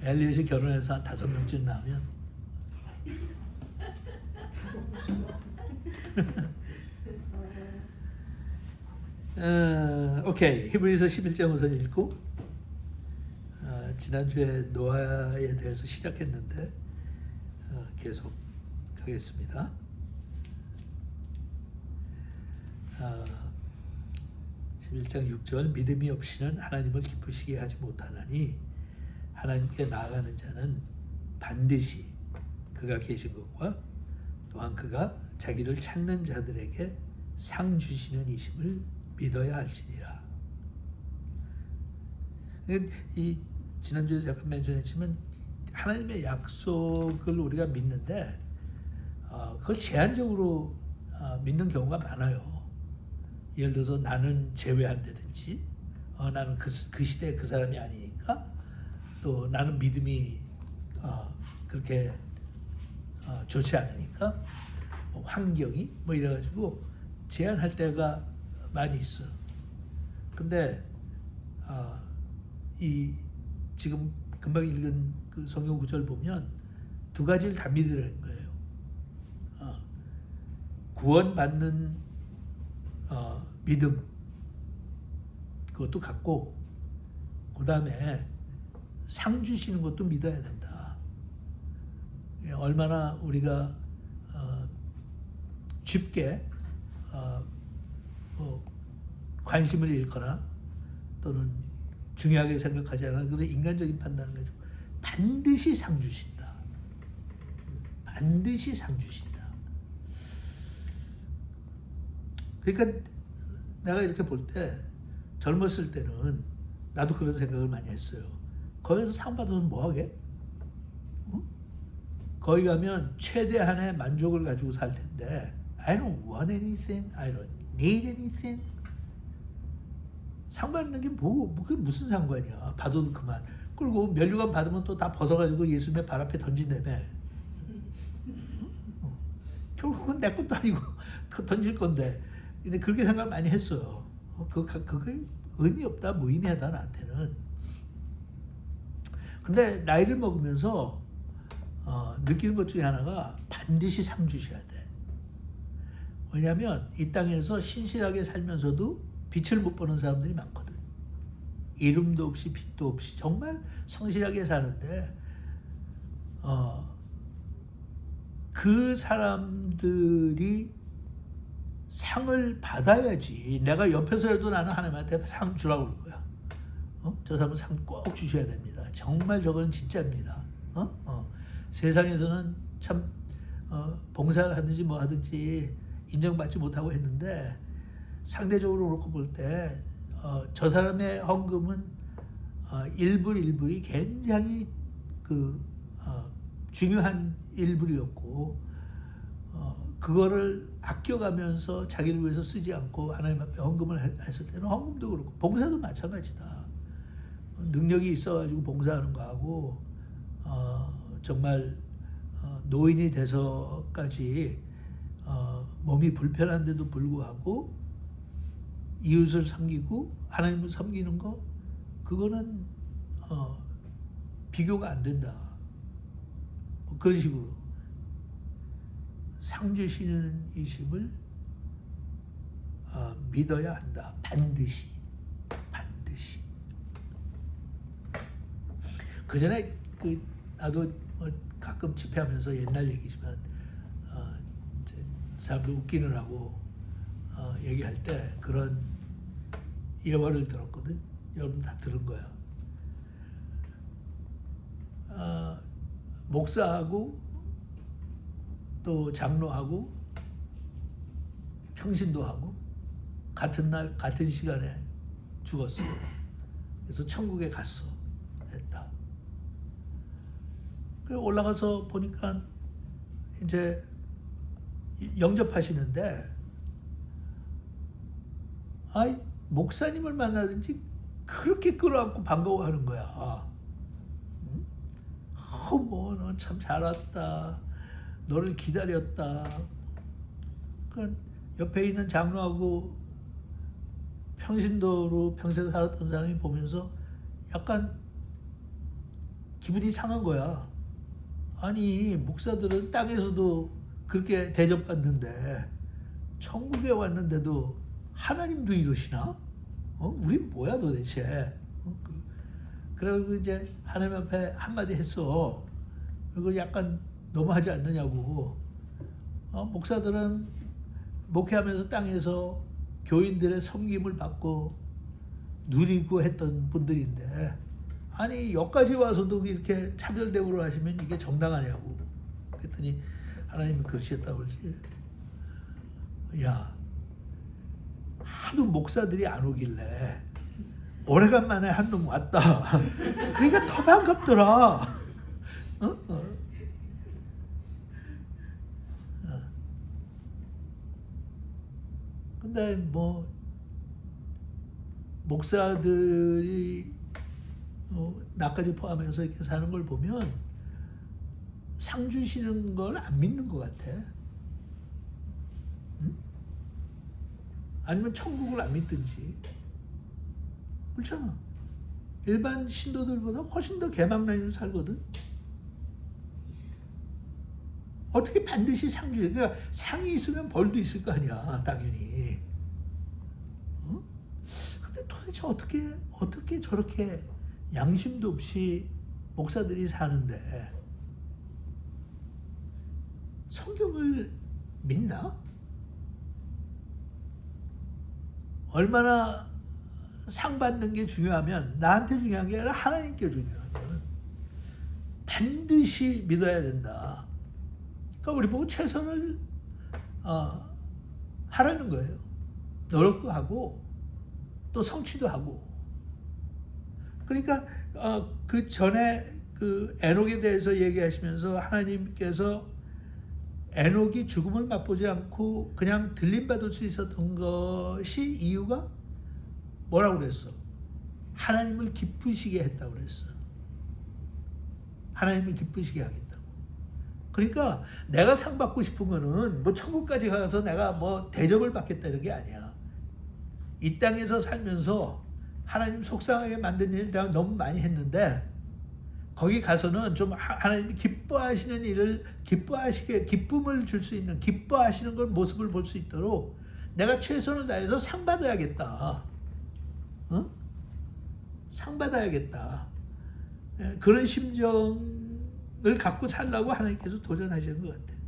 엘리엇이 결혼해서 한 5명쯤 나오면 오케이. 히브리서 11장 우선 읽고 지난주에 노아에 대해서 시작했는데 계속 하겠습니다. 11장 6절 믿음이 없이는 하나님을 기쁘시게 하지 못하나니 하나님께 나아가는 자는 반드시 그가 계신 것과 또한 그가 자기를 찾는 자들에게 상 주시는 이심을 믿어야 할지니라. 이 지난주에 약간 멘션했지만 하나님의 약속을 우리가 믿는데 그걸 제한적으로 믿는 경우가 많아요. 예를 들어서 나는 제외한다든지 나는 그 시대에 그 사람이 아니니까 또 나는 믿음이 그렇게 좋지 않으니까 뭐 환경이 뭐 이래가지고 제한할 때가 많이 있어. 근데 이 지금 금방 읽은 그 성경 구절 보면 두 가지를 다 믿으라는 거예요. 구원받는 믿음 그것도 갖고 그 다음에 상 주시는 것도 믿어야 된다. 얼마나 우리가 쉽게 관심을 잃거나 또는 중요하게 생각하지 않는 그런 인간적인 판단을 가지고 반드시 상 주신다. 반드시 상 주신다. 그러니까 내가 이렇게 볼 때 젊었을 때는 나도 그런 생각을 많이 했어요. 거기서 상 받으면 뭐 하게? 응? 거기 가면 최대한의 만족을 가지고 살 텐데 I don't want anything, I don't need anything. 상 받는 게 그게 무슨 상관이야? 받아도 그만. 그리고 면류관 받으면 또 다 벗어가지고 예수님의 발 앞에 던진다며. 결국은 내 것도 아니고 던질 건데. 근데 그렇게 생각을 많이 했어요. 그게 의미 없다, 무의미하다 나한테는. 근데 나이를 먹으면서 느끼는 것 중에 하나가 반드시 상 주셔야 돼. 왜냐하면 이 땅에서 신실하게 살면서도 빛을 못 보는 사람들이 많거든. 이름도 없이 빛도 없이 정말 성실하게 사는데 그 사람들이 상을 받아야지. 내가 옆에서라도 나는 하나님한테 상 주라고 그럴 거야. 저 사람은 상 꼭 주셔야 됩니다. 정말 저거는 진짜입니다. 세상에서는 참 봉사를 하든지 뭐 하든지 인정받지 못하고 했는데 상대적으로 놓고 볼 때 저 사람의 헌금은 일불이 굉장히 중요한 일불이었고 그거를 아껴가면서 자기를 위해서 쓰지 않고 하나님 앞에 헌금을 했을 때는 헌금도 그렇고 봉사도 마찬가지다. 능력이 있어가지고 봉사하는 거하고 정말 노인이 돼서까지 몸이 불편한데도 불구하고 이웃을 섬기고 하나님을 섬기는 거 그거는 비교가 안 된다. 뭐 그런 식으로 상 주시는 이심을 믿어야 한다. 반드시. 그 전에 나도 가끔 집회하면서 옛날 얘기지만 사람들 웃기느라고 얘기할 때 그런 예화를 들었거든. 여러분 다 들은 거야. 목사하고 또 장로하고 평신도하고 같은 날 같은 시간에 죽었어. 그래서 천국에 갔어. 됐다. 그래서 올라가서 보니까 이제 영접하시는데 목사님을 만나든지 그렇게 끌어안고 반가워하는 거야. 뭐 너 참 잘 왔다. 너를 기다렸다. 그 옆에 있는 장로하고 평신도로 평생 살았던 사람이 보면서 약간 기분이 상한 거야. 아니 목사들은 땅에서도 그렇게 대접받는데 천국에 왔는데도 하나님도 이러시나? 우린 뭐야 도대체? 그래서 이제 하나님 앞에 한마디 했어. 이거 약간 너무하지 않느냐고. 목사들은 목회하면서 땅에서 교인들의 섬김을 받고 누리고 했던 분들인데 아니 여기까지 와서도 이렇게 차별 대우를 하시면 이게 정당하냐고. 그랬더니 하나님이 그러시겠다고 그러지. 야, 하도 목사들이 안 오길래 오래간만에 한 놈 왔다. 그러니까 더 반갑더라. 근데 뭐 목사들이 나까지 포함해서 이렇게 사는 걸 보면 상 주시는 걸 안 믿는 것 같아. 응? 아니면 천국을 안 믿든지. 그렇잖아. 일반 신도들보다 훨씬 더 개망나게 살거든. 어떻게 반드시 상 주지? 그러니까 상이 있으면 벌도 있을 거 아니야, 당연히. 근데 도대체 어떻게 저렇게 양심도 없이 목사들이 사는데 성경을 믿나? 얼마나 상 받는 게 중요하면 나한테 중요한 게 아니라 하나님께 중요하면 반드시 믿어야 된다. 그러니까 우리 보고 최선을 하라는 거예요. 노력도 하고 또 성취도 하고. 그러니까 그 전에 그 에녹에 대해서 얘기하시면서 하나님께서 에녹이 죽음을 맛보지 않고 그냥 들림받을 수 있었던 것이 이유가 뭐라고 그랬어? 하나님을 기쁘시게 했다고 그랬어. 하나님을 기쁘시게 하겠다고. 그러니까 내가 상 받고 싶은 거는 뭐 천국까지 가서 내가 뭐 대접을 받겠다 이런 게 아니야. 이 땅에서 살면서 하나님 속상하게 만든 일을 내가 너무 많이 했는데 거기 가서는 좀 하나님이 기뻐하시는 일을 기쁨을 줄 수 있는 기뻐하시는 걸 모습을 볼 수 있도록 내가 최선을 다해서 상 받아야겠다. 상 받아야겠다. 그런 심정을 갖고 살라고 하나님께서 도전하시는 것 같아요.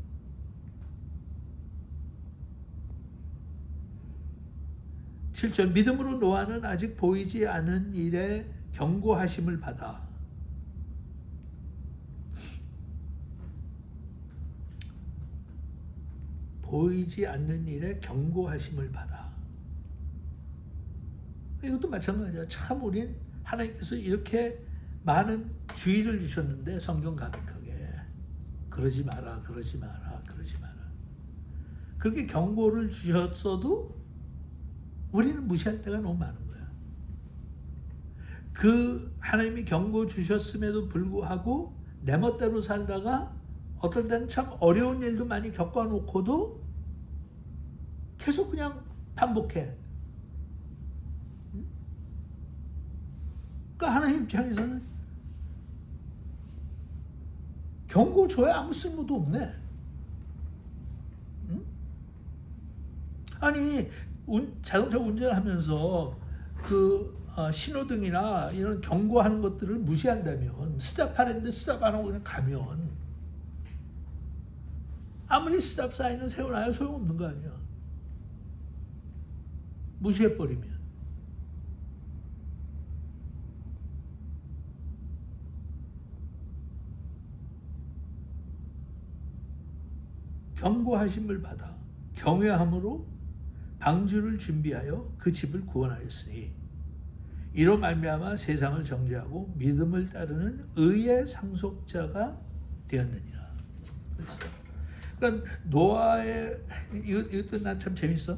7절 믿음으로 노아는 아직 보이지 않은 일에 경고하심을 받아 보이지 않는 일에 경고하심을 받아. 이것도 마찬가지야. 참 우린 하나님께서 이렇게 많은 주의를 주셨는데 성경 가득하게 그러지 마라, 그러지 마라, 그러지 마라. 그렇게 경고를 주셨어도 우리는 무시할 때가 너무 많은 거야. 그 하나님이 경고 주셨음에도 불구하고 내 멋대로 살다가 어떨 때는 참 어려운 일도 많이 겪어놓고도 계속 그냥 반복해. 그러니까 하나님 입장에서는 경고 줘야 아무 쓸모도 없네. 응? 아니 자동차 운전하면서 그 신호등이나 이런 경고하는 것들을 무시한다면 스탑하는데 스탑 안 하고 그냥 가면 아무리 스탑 사인을 세워놔야 소용없는 거 아니야. 무시해버리면. 경고하심을 받아 경외함으로 방주를 준비하여 그 집을 구원하였으니 이로 말미암아 세상을 정죄하고 믿음을 따르는 의의 상속자가 되었느니라. 그러니까 노아의 이것도 난 참 재밌어.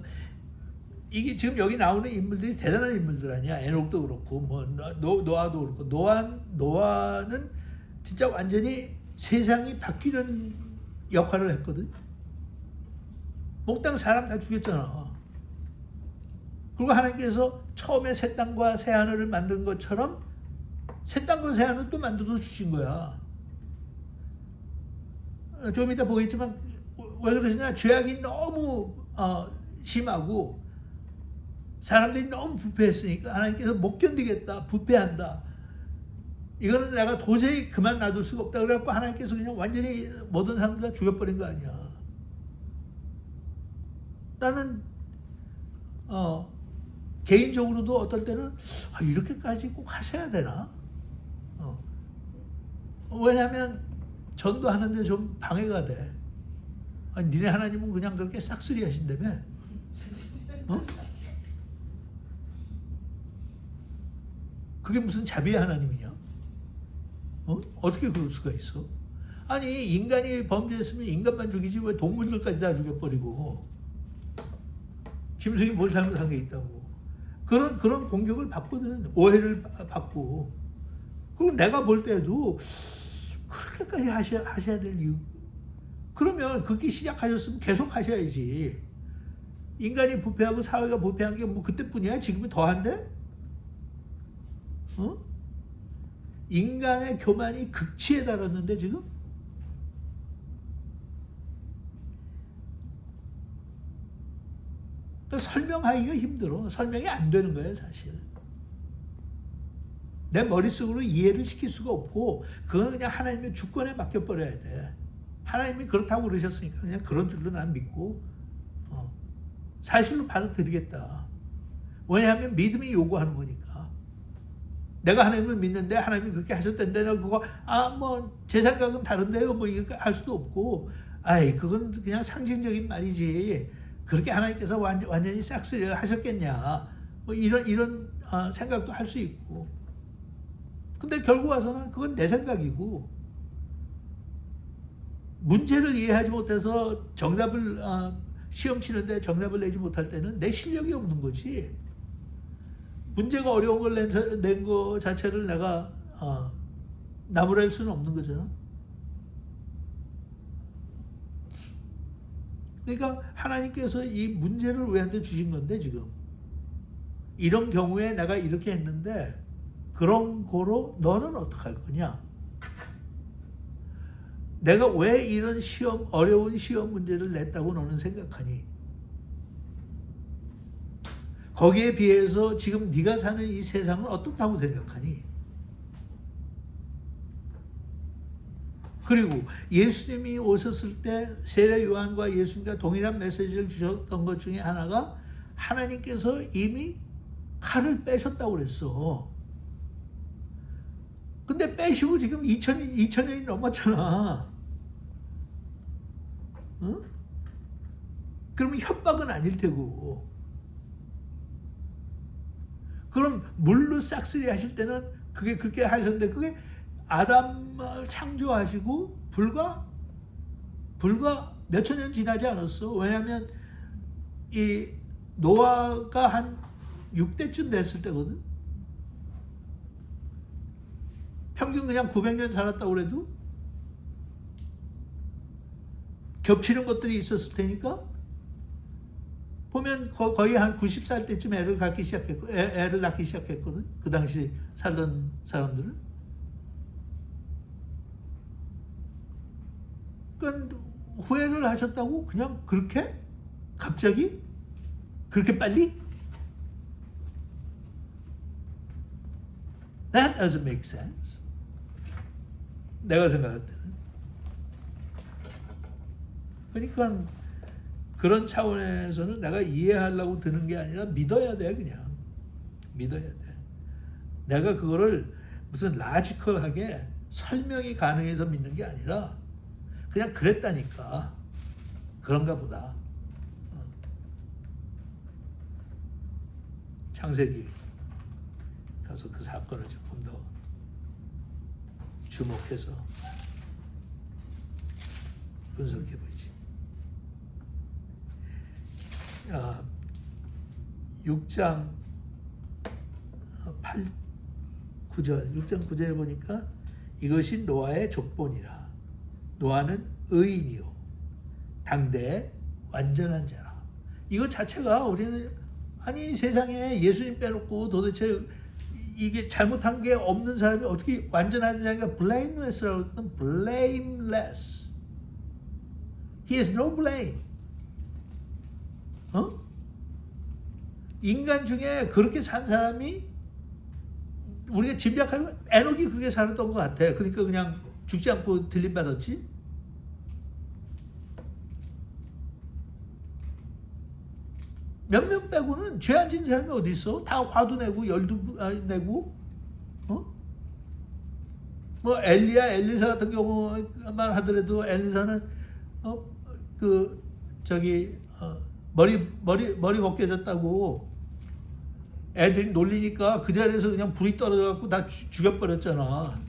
이게 지금 여기 나오는 인물들이 대단한 인물들 아니야. 에녹도 그렇고 뭐 노아도 그렇고 노아는 진짜 완전히 세상이 바뀌는 역할을 했거든. 몽땅 사람 다 죽였잖아. 그리고 하나님께서 처음에 새 땅과 새 하늘을 만든 것처럼 새 땅과 새 하늘 또 만들어 주신 거야. 좀 이따 보겠지만 왜 그러시냐? 죄악이 너무 심하고 사람들이 너무 부패했으니까 하나님께서 못 견디겠다, 부패한다. 이거는 내가 도저히 그만 놔둘 수가 없다. 그래갖고 하나님께서 그냥 완전히 모든 사람들 다 죽여버린 거 아니야. 나는 개인적으로도 어떨 때는 이렇게까지 꼭 하셔야 되나? 왜냐하면 전도하는데 좀 방해가 돼. 아니, 니네 하나님은 그냥 그렇게 싹쓸이 하신다며? 그게 무슨 자비의 하나님이냐? 어떻게 그럴 수가 있어? 아니, 인간이 범죄했으면 인간만 죽이지 왜 동물들까지 다 죽여버리고 짐승이 뭘 잘못한 게 있다고. 그런 공격을 받거든. 오해를 받고. 그리고 내가 볼 때도 그렇게까지 하셔야 될 이유. 그러면 그게 시작하셨으면 계속 하셔야지. 인간이 부패하고 사회가 부패한 게 뭐 그때뿐이야? 지금은 더한데? 인간의 교만이 극치에 달았는데 지금? 설명하기가 힘들어. 설명이 안 되는 거예요, 사실. 내 머릿속으로 이해를 시킬 수가 없고 그거는 그냥 하나님의 주권에 맡겨버려야 돼. 하나님이 그렇다고 그러셨으니까 그냥 그런 줄로 난 믿고 사실로 받아들이겠다. 왜냐하면 믿음이 요구하는 거니까. 내가 하나님을 믿는데 하나님이 그렇게 하셨던데 그거 뭐 제 생각은 다른데요 뭐 이렇게 할 수도 없고 그건 그냥 상징적인 말이지 그렇게 하나님께서 완전히 싹쓸이를 하셨겠냐 뭐 이런 생각도 할 수 있고 근데 결국 와서는 그건 내 생각이고 문제를 이해하지 못해서 정답을 시험 치는데 정답을 내지 못할 때는 내 실력이 없는 거지. 문제가 어려운 걸 낸 거 자체를 내가 나무랄 수는 없는 거잖아. 그러니까 하나님께서 이 문제를 우리한테 주신 건데 지금 이런 경우에 내가 이렇게 했는데 그런 거로 너는 어떡할 거냐? 내가 왜 이런 어려운 시험 문제를 냈다고 너는 생각하니? 거기에 비해서 지금 네가 사는 이 세상은 어떻다고 생각하니? 그리고 예수님이 오셨을 때 세례 요한과 예수님과 동일한 메시지를 주셨던 것 중에 하나가 하나님께서 이미 칼을 빼셨다고 그랬어. 근데 빼시고 지금 2000년이 넘었잖아. 응? 그러면 협박은 아닐 테고. 그럼 물로 싹쓸이 하실 때는 그게 그렇게 하셨는데 그게 아담을 창조하시고 불과 몇천 년 지나지 않았어. 왜냐하면 이 노아가 한 6대쯤 됐을 때거든. 평균 그냥 900년 살았다고 그래도 겹치는 것들이 있었을 테니까 보면 거의 한 90살 때쯤 애를 낳기 시작했거든. 그 당시 살던 사람들은. 그러니까 후회를 하셨다고 그냥 그렇게 갑자기 그렇게 빨리? That doesn't make sense. 내가 생각할 때는. 그러니까 그런 차원에서는 내가 이해하려고 드는 게 아니라 믿어야 돼. 그냥 믿어야 돼. 내가 그거를 무슨 라지컬하게 설명이 가능해서 믿는 게 아니라 그냥 그랬다니까. 그런가 보다. 창세기 가서 그 사건을 조금 더 주목해서 분석해 보지. 6장 6장 9절에 보니까 이것이 노아의 족본이라. 노아는 의인이요 당대의 완전한 자라. 이거 자체가 우리는 아니 세상에 예수님 빼놓고 도대체 이게 잘못한 게 없는 사람이 어떻게 완전한 자가 blameless라고 했거든. blameless. He has no blame. 인간 중에 그렇게 산 사람이 우리가 짐작하면 에녹이 그렇게 살았던 것 같아. 그러니까 그냥 죽지 않고 들림받았지. 몇 명 빼고는 죄 안 지은 사람이 어디 있어? 다 화도 내고 열도 내고, 뭐 엘리사 같은 경우만 하더라도 엘리사는 머리 벗겨졌다고 애들이 놀리니까 그 자리에서 그냥 불이 떨어져갖고 다 죽여버렸잖아.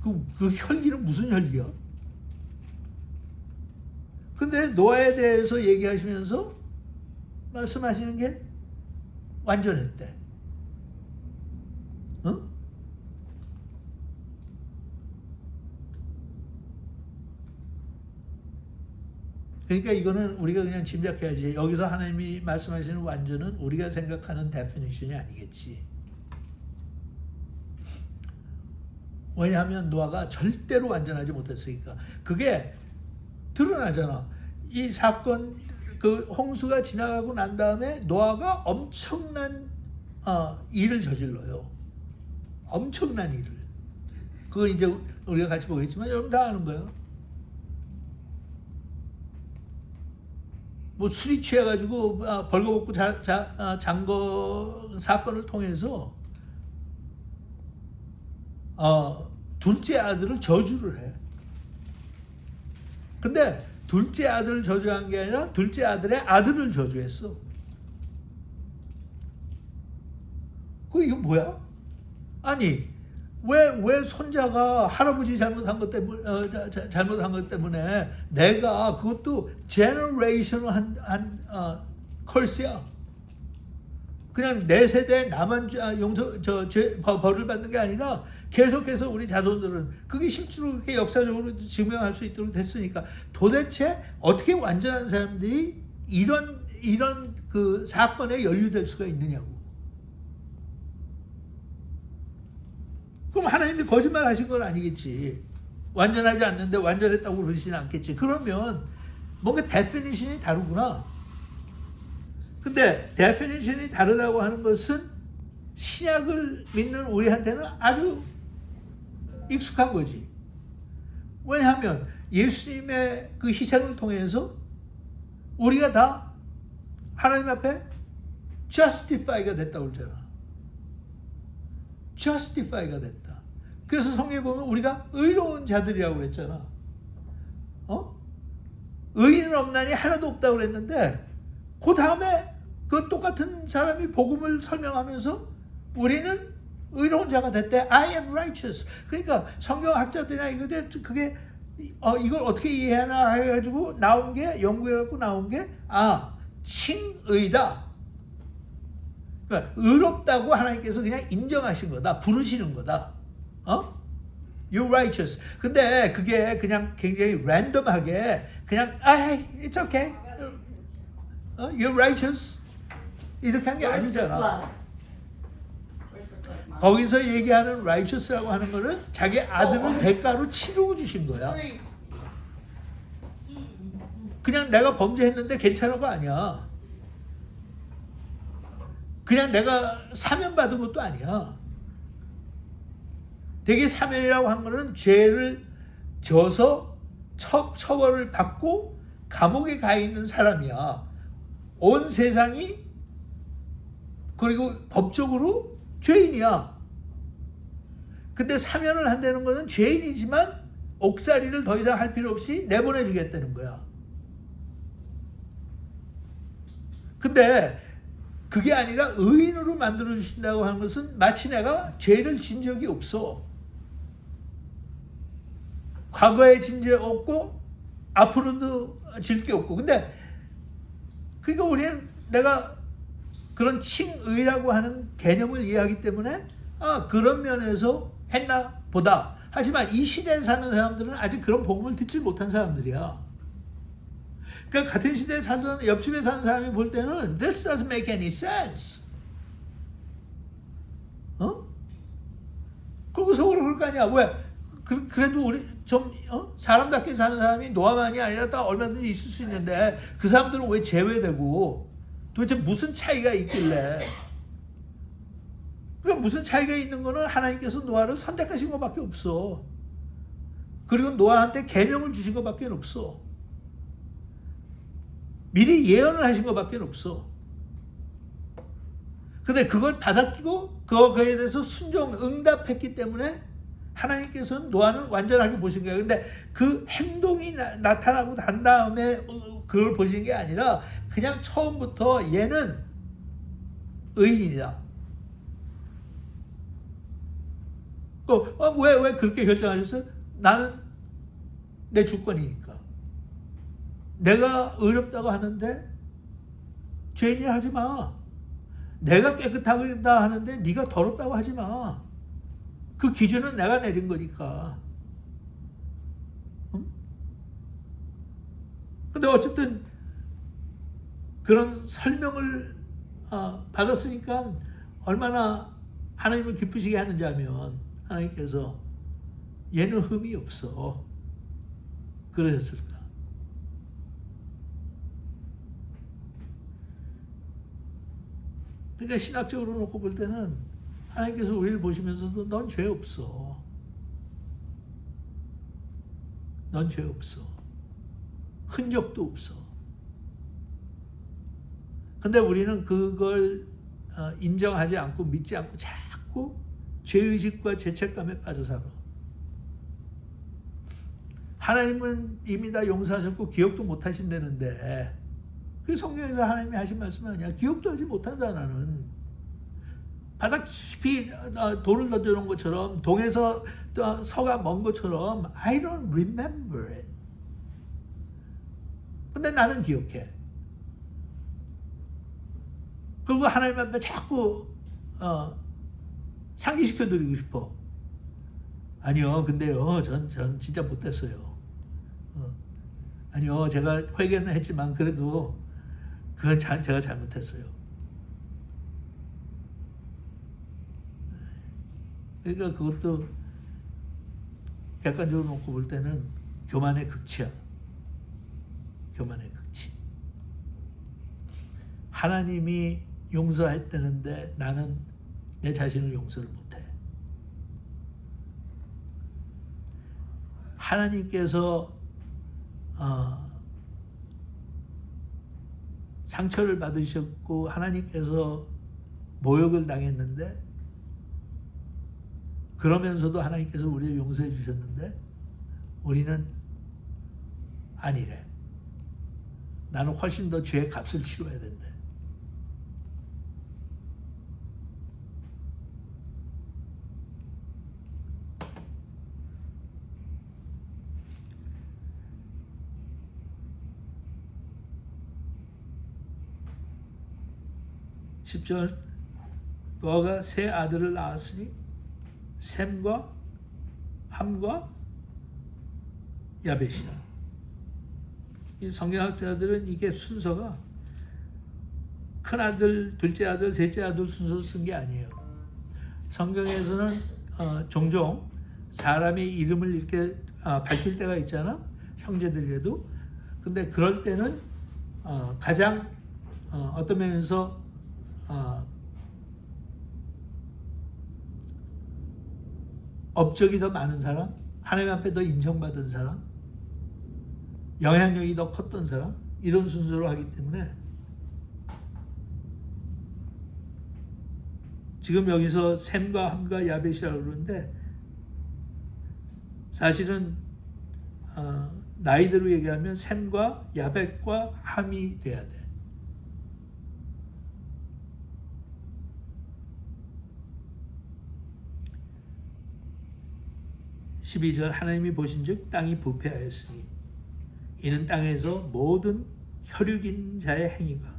그 혈기는 무슨 혈기야? 근데 노아에 대해서 얘기하시면서 말씀하시는 게 완전했대. 그러니까 이거는 우리가 그냥 짐작해야지. 여기서 하나님이 말씀하시는 완전은 우리가 생각하는 데피니션이 아니겠지. 왜냐하면 노아가 절대로 완전하지 못했으니까. 그게 드러나잖아. 이 사건, 그 홍수가 지나가고 난 다음에 노아가 엄청난 일을 저질러요. 엄청난 일을. 그거 이제 우리가 같이 보겠지만 여러분 다 아는 거예요. 뭐 술이 취해가지고 벌거벗고 잔거 사건을 통해서 둘째 아들을 저주를 해. 근데 둘째 아들을 저주한 게 아니라 둘째 아들의 아들을 저주했어. 이거 뭐야? 아니 왜 손자가 할아버지 잘못한 것 때문에 내가 그것도 제너레이션을 한 컬스야. 그냥 내 세대에 나만 벌을 받는 게 아니라 계속해서 우리 자손들은 그게 실제로 그렇게 역사적으로 증명할 수 있도록 됐으니까 도대체 어떻게 완전한 사람들이 이런 그 사건에 연루될 수가 있느냐고. 그럼 하나님이 거짓말 하신 건 아니겠지. 완전하지 않는데 완전했다고 그러시진 않겠지. 그러면 뭔가 데피니션이 다르구나. 근데 데피니션이 다르다고 하는 것은 신약을 믿는 우리한테는 아주 익숙한 거지. 왜냐하면 예수님의 그 희생을 통해서 우리가 다 하나님 앞에 justify가 됐다고 그러잖아. justify가 됐다. 그래서 성경에 보면 우리가 의로운 자들이라고 그랬잖아. 의인은 없나니 하나도 없다고 그랬는데 그 다음에 그 똑같은 사람이 복음을 설명하면서 우리는 의로운 자가 됐대. I am righteous. 그러니까 성경학자들이나 그게 이걸 어떻게 이해하나 해가지고 나온 게 연구해갖고 나온 게 칭의다. 그러니까 의롭다고 하나님께서 그냥 인정하신 거다. 부르시는 거다. You're righteous. 근데 그게 그냥 굉장히 랜덤하게 그냥 it's okay. You're righteous. 이렇게 한 게 아니잖아. 거기서 얘기하는 righteous라고 하는 거는 자기 아들을 대가로 치르고 주신 거야. 그냥 내가 범죄했는데 괜찮아가 아니야. 그냥 내가 사면받은 것도 아니야. 되게 사면이라고 한 거는 죄를 져서 처벌을 받고 감옥에 가 있는 사람이야. 온 세상이 그리고 법적으로 죄인이야. 근데 사면을 한다는 것은 죄인이지만 옥살이를 더 이상 할 필요 없이 내보내주겠다는 거야. 근데 그게 아니라 의인으로 만들어주신다고 하는 것은 마치 내가 죄를 진 적이 없어. 과거에 진 적 없고 앞으로도 질 게 없고. 근데 그러니까 우리는 내가 그런 칭의라고 하는 개념을 이해하기 때문에 그런 면에서 했나 보다. 하지만 이 시대에 사는 사람들은 아직 그런 복음을 듣지 못한 사람들이야. 그러니까 같은 시대에 살던 옆집에 사는 사람이 볼 때는 This doesn't make any sense. 그리고 속으로 그럴 거 아니야. 왜? 그래도 우리 좀 사람답게 사는 사람이 노아만이 아니라 다 얼마든지 있을 수 있는데 그 사람들은 왜 제외되고 도대체 무슨 차이가 있길래? 그러니까 무슨 차이가 있는 거는 하나님께서 노아를 선택하신 것밖에 없어. 그리고 노아한테 계명을 주신 것밖에 없어. 미리 예언을 하신 것밖에 없어. 근데 그걸 받아끼고 그거에 대해서 순종, 응답했기 때문에 하나님께서는 노아는 완전하게 보신 거예요. 근데 그 행동이 나타나고 난 다음에 그걸 보신 게 아니라 그냥 처음부터 얘는 의인이다. 왜 그렇게 결정하셨어요? 나는 내 주권이니까. 내가 의롭다고 하는데 죄인이라 하지 마. 내가 깨끗하다 하는데 네가 더럽다고 하지 마. 그 기준은 내가 내린 거니까. 응? 근데 어쨌든 그런 설명을 받았으니까 얼마나 하나님을 기쁘시게 하는지 하면 하나님께서 얘는 흠이 없어. 그러셨을까? 그러니까 신학적으로 놓고 볼 때는 하나님께서 우리를 보시면서도 넌 죄 없어. 넌 죄 없어. 흔적도 없어. 근데 우리는 그걸 인정하지 않고 믿지 않고 자꾸 죄의식과 죄책감에 빠져 살아. 하나님은 이미 다 용서하셨고 기억도 못 하신다는데 그 성경에서 하나님이 하신 말씀은 아니야. 기억도 하지 못한다 나는. 바다 깊이 돌을 던져놓은 것처럼 동에서 서가 먼 것처럼 I don't remember it. 근데 나는 기억해. 그리고 하나님 앞에 자꾸 상기시켜드리고 싶어. 아니요, 근데요, 전 진짜 못됐어요. 아니요, 제가 회개는 했지만 그래도 그건 제가 잘못했어요. 그러니까 그것도 객관적으로 놓고 볼 때는 교만의 극치야. 교만의 극치. 하나님이 용서했다는데 나는 내 자신을 용서를 못해. 하나님께서 상처를 받으셨고 하나님께서 모욕을 당했는데 그러면서도 하나님께서 우리를 용서해 주셨는데 우리는 아니래. 나는 훨씬 더 죄의 값을 치러야 된대. (10절) 노아가 세 아들을 낳았으니 셈과 함과 야벳이다. 이 성경학자들은 이게 순서가 큰 아들, 둘째 아들, 셋째 아들 순서로 쓴 게 아니에요. 성경에서는 종종 사람의 이름을 이렇게 밝힐 때가 있잖아. 형제들이라도. 근데 그럴 때는 가장 어떤 면에서 업적이 더 많은 사람, 하나님 앞에 더 인정받은 사람, 영향력이 더 컸던 사람, 이런 순서로 하기 때문에 지금 여기서 셈과 함과 야벳이라고 그러는데 사실은 나이대로 얘기하면 셈과 야벳과 함이 돼야 돼. 12절 하나님이 보신즉 땅이 부패하였으니 이는 땅에서 모든 혈육인 자의 행위가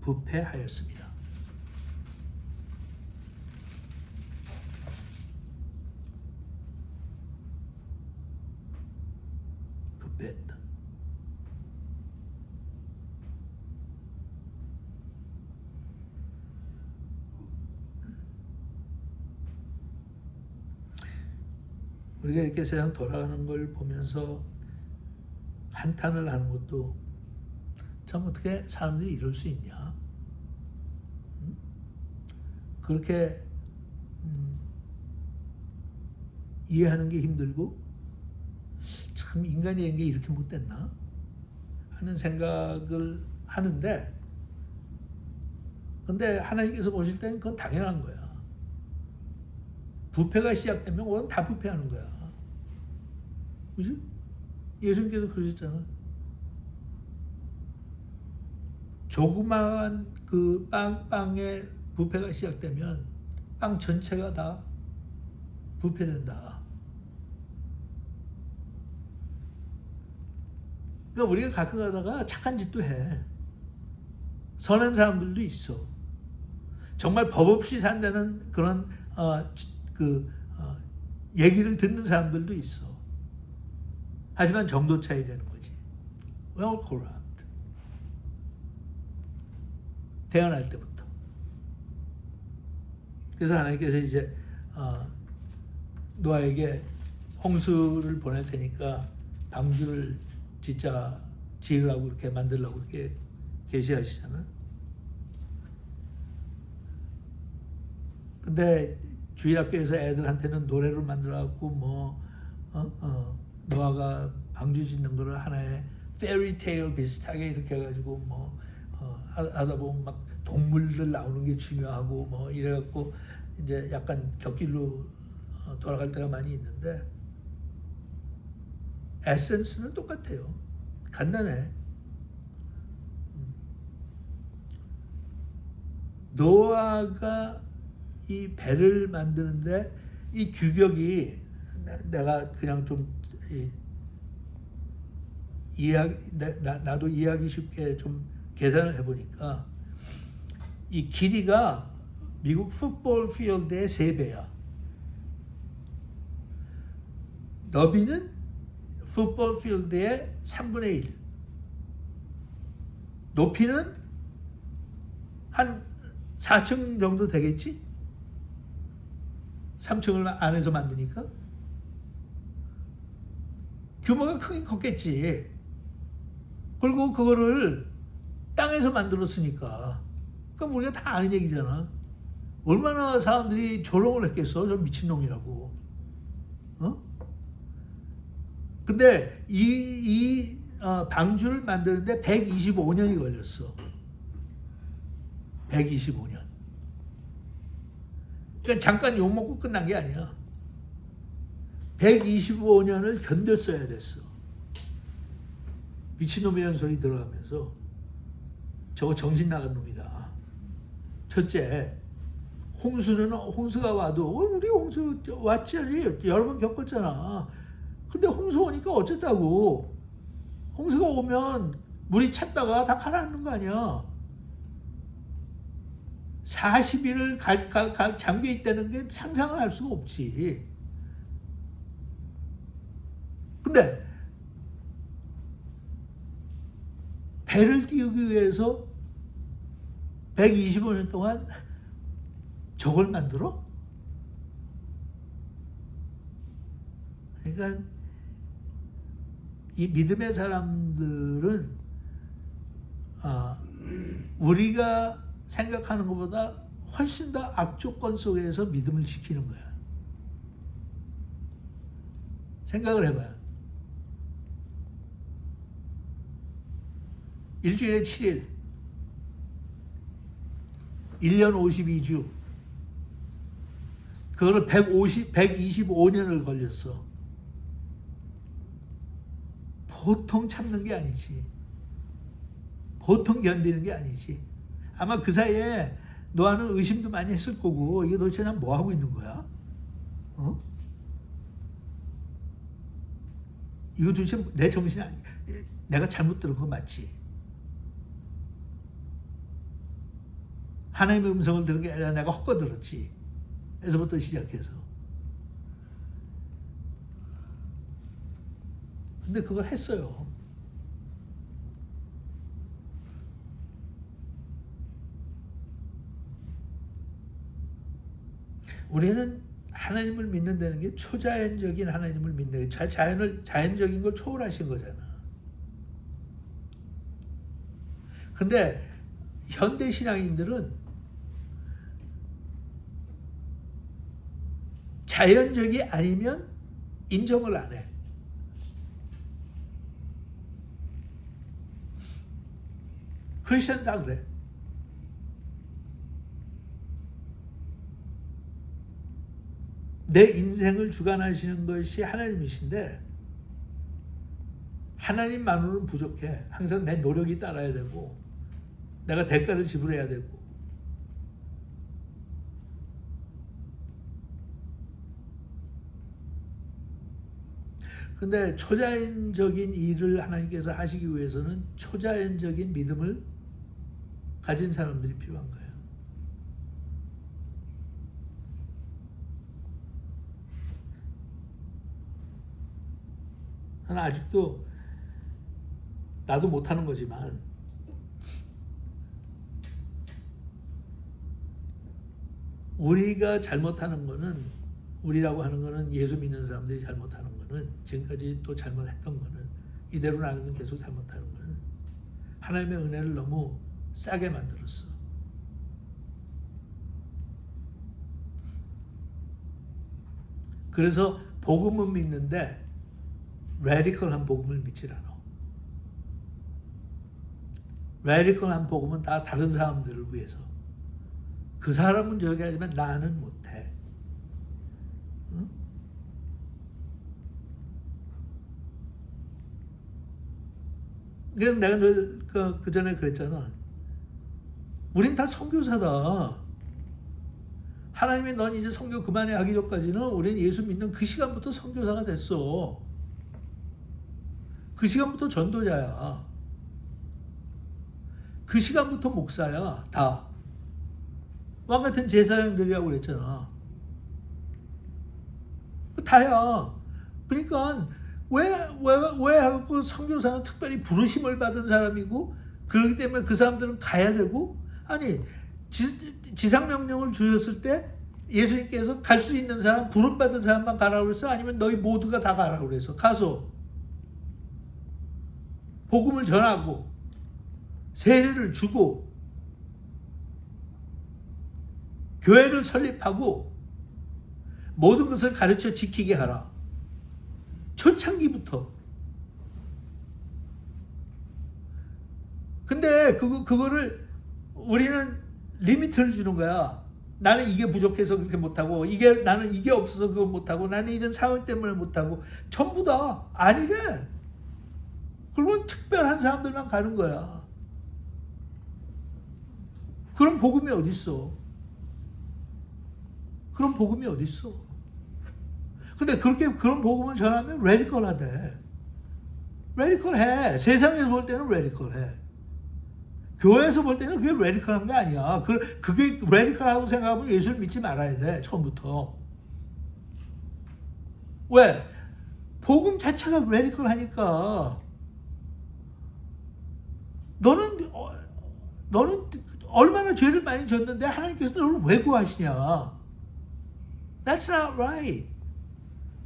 부패하였습니다. 부패했다. 우리가 이렇게 세상 돌아가는 걸 보면서 한탄을 하는 것도 참 어떻게 사람들이 이럴 수 있냐. 그렇게 이해하는 게 힘들고 참 인간이라는 게 이렇게 못됐나 하는 생각을 하는데, 근데 하나님께서 보실 때는 그건 당연한 거야. 부패가 시작되면 그건 다 부패하는 거야. 그지? 예수님께서 그러셨잖아. 조그마한 그 빵에 부패가 시작되면 빵 전체가 다 부패된다. 그러니까 우리가 가끔 가다가 착한 짓도 해. 선한 사람들도 있어. 정말 법 없이 산다는 그런 얘기를 듣는 사람들도 있어. 하지만 정도 차이 되는 거지. Well corrupt. 태어날 때부터. 그래서 하나님께서 이제 노아에게 홍수를 보낼 테니까 방주를 지으라고 이렇게 만들라고 이렇게 계시하시잖아. 근데 주일학교에서 애들한테는 노래를 만들어갖고 노아가 방주 짓는 거를 하나의 페리테일 비슷하게 이렇게 해가지고 하다 보면 막 동물들 나오는 게 중요하고 이래갖고 이제 약간 격길로 돌아갈 때가 많이 있는데, 에센스는 똑같아요. 간단해. 노아가 이 배를 만드는데 이 규격이, 내가 그냥 좀 나도 이해하기 쉽게 좀 계산을 해보니까 이 길이가 미국 풋볼 필드의 3배야. 너비는 풋볼 필드의 3분의 1. 높이는 한 4층 정도 되겠지? 3층을 안에서 만드니까. 규모가 크긴 컸겠지. 그리고 그거를 땅에서 만들었으니까. 그럼 우리가 다 아는 얘기잖아. 얼마나 사람들이 조롱을 했겠어, 저 미친놈이라고. 근데 이 방주를 만드는데 125년이 걸렸어. 125년. 그러니까 잠깐 욕먹고 끝난 게 아니야. 125년을 견뎠어야 됐어. 미친놈이라는 소리 들어가면서 저거 정신 나간 놈이다. 첫째, 홍수가 와도 우리 홍수 왔지, 여러 번 겪었잖아. 근데 홍수 오니까 어쨌다고. 홍수가 오면 물이 찼다가 다 가라앉는 거 아니야. 40일을 잠겨 있다는 게 상상을 할 수가 없지. 근데 배를 띄우기 위해서 125년 동안 저걸 만들어? 그러니까 이 믿음의 사람들은 우리가 생각하는 것보다 훨씬 더 악조건 속에서 믿음을 지키는 거야. 생각을 해봐요. 일주일에 7일, 1년 52주, 그거를 125년을 걸렸어. 보통 참는 게 아니지. 보통 견디는 게 아니지. 아마 그 사이에 노아는 의심도 많이 했을 거고, 이게 도대체 난 뭐 하고 있는 거야? 이거 도대체 내 정신 아니, 내가 잘못 들은 거 맞지? 하나님의 음성을 들은 게 아니라 내가 헛거 들었지. 에서부터 시작해서. 근데 그걸 했어요. 우리는 하나님을 믿는다는 게 초자연적인 하나님을 믿는 게 자연적인 걸 초월하신 거잖아. 근데 현대 신앙인들은 자연적이 아니면 인정을 안 해. 크리스천 다 그래. 내 인생을 주관하시는 것이 하나님이신데 하나님만으로는 부족해. 항상 내 노력이 따라야 되고 내가 대가를 지불해야 되고. 근데 초자연적인 일을 하나님께서 하시기 위해서는 초자연적인 믿음을 가진 사람들이 필요한 거예요. 나는 아직도 나도 못하는 거지만 우리가 잘못하는 거는 우리라고 하는 거는 예수 믿는 사람들이 잘못하는 거는 지금까지 또 잘못했던 거는 이대로 나가면 계속 잘못하는 거는 하나님의 은혜를 너무 싸게 만들었어. 그래서 복음은 믿는데 레디컬한 복음을 믿질 않아. 레디컬한 복음은 다 다른 사람들을 위해서. 그 사람은 저기 하지만 나는 못해. 응? 그래서 내가 늘 그 전에 그랬잖아. 우린 다 선교사다. 하나님이 넌 이제 선교 그만해 하기 전까지는 우린 예수 믿는 그 시간부터 선교사가 됐어. 그 시간부터 전도자야. 그 시간부터 목사야. 다. 왕 같은 제사장들이라고 그랬잖아. 다야. 그러니까 왜 하고 선교사는 특별히 부르심을 받은 사람이고 그렇기 때문에 그 사람들은 가야 되고 아니 지상명령을 주셨을 때 예수님께서 갈 수 있는 사람 부름받은 사람만 가라고 그랬어? 아니면 너희 모두가 다 가라고 그랬어? 가서 복음을 전하고 세례를 주고 교회를 설립하고 모든 것을 가르쳐 지키게 하라. 초창기부터. 근데 그거를 우리는 리미트를 주는 거야. 나는 이게 부족해서 그렇게 못하고 나는 이게 없어서 그거 못하고 나는 이런 상황 때문에 못하고 전부 다 아니래. 그건 특별한 사람들만 가는 거야. 그런 복음이 어딨어? 그런 복음이 어딨어? 근데 그런 복음을 전하면 레디컬하대. 레디컬해. 세상에서 볼 때는 레디컬해. 교회에서 볼 때는 그게 레디컬한 게 아니야. 그게 레디컬하고 생각하면 예수를 믿지 말아야 돼. 처음부터. 왜? 복음 자체가 레디컬하니까. 너는 얼마나 죄를 많이 졌는데 하나님께서 너를 왜 구하시냐? That's not right.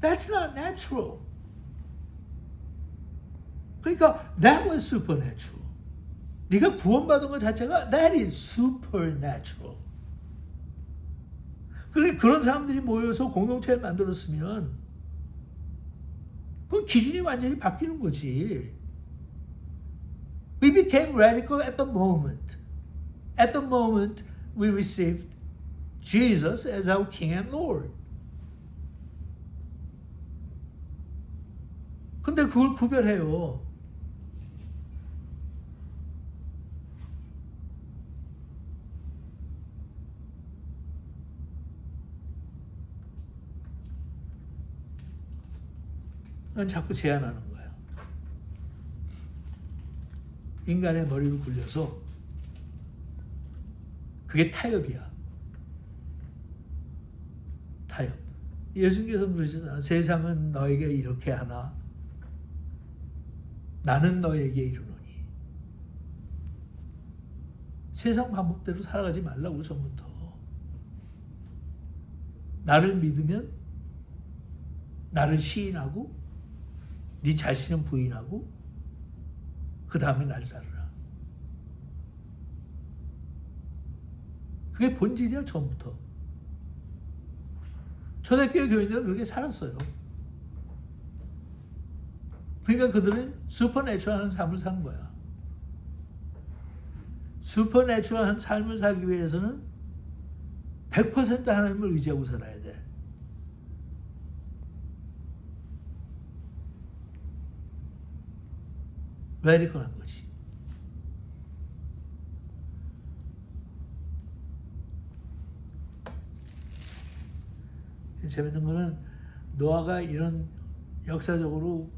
That's not natural. 그러니까 that was supernatural. 네가 구원받은 것 자체가 that is supernatural. 그런 사람들이 모여서 공동체를 만들었으면 그 기준이 완전히 바뀌는 거지. We became radical at the moment. At the moment we received Jesus as our King and Lord. 근데 그걸 구별해요. 난 자꾸 제안하는 거야. 인간의 머리를 굴려서 그게 타협이야. 타협. 예수님께서 그러시잖아. 세상은 너에게 이렇게 하나 나는 너에게 이르노니. 세상 방법대로 살아가지 말라고 처음부터. 나를 믿으면 나를 시인하고 네 자신은 부인하고 그 다음에 날 따르라. 그게 본질이야, 처음부터. 초대교회 교인들은 그렇게 살았어요. 그러니까 그들은 슈퍼내추럴한 삶을 사는 거야. 슈퍼내추럴한 삶을 살기 위해서는 100% 하나님을 의지하고 살아야 돼. 레디컬한 거지. 재밌는 거는 노아가 이런 역사적으로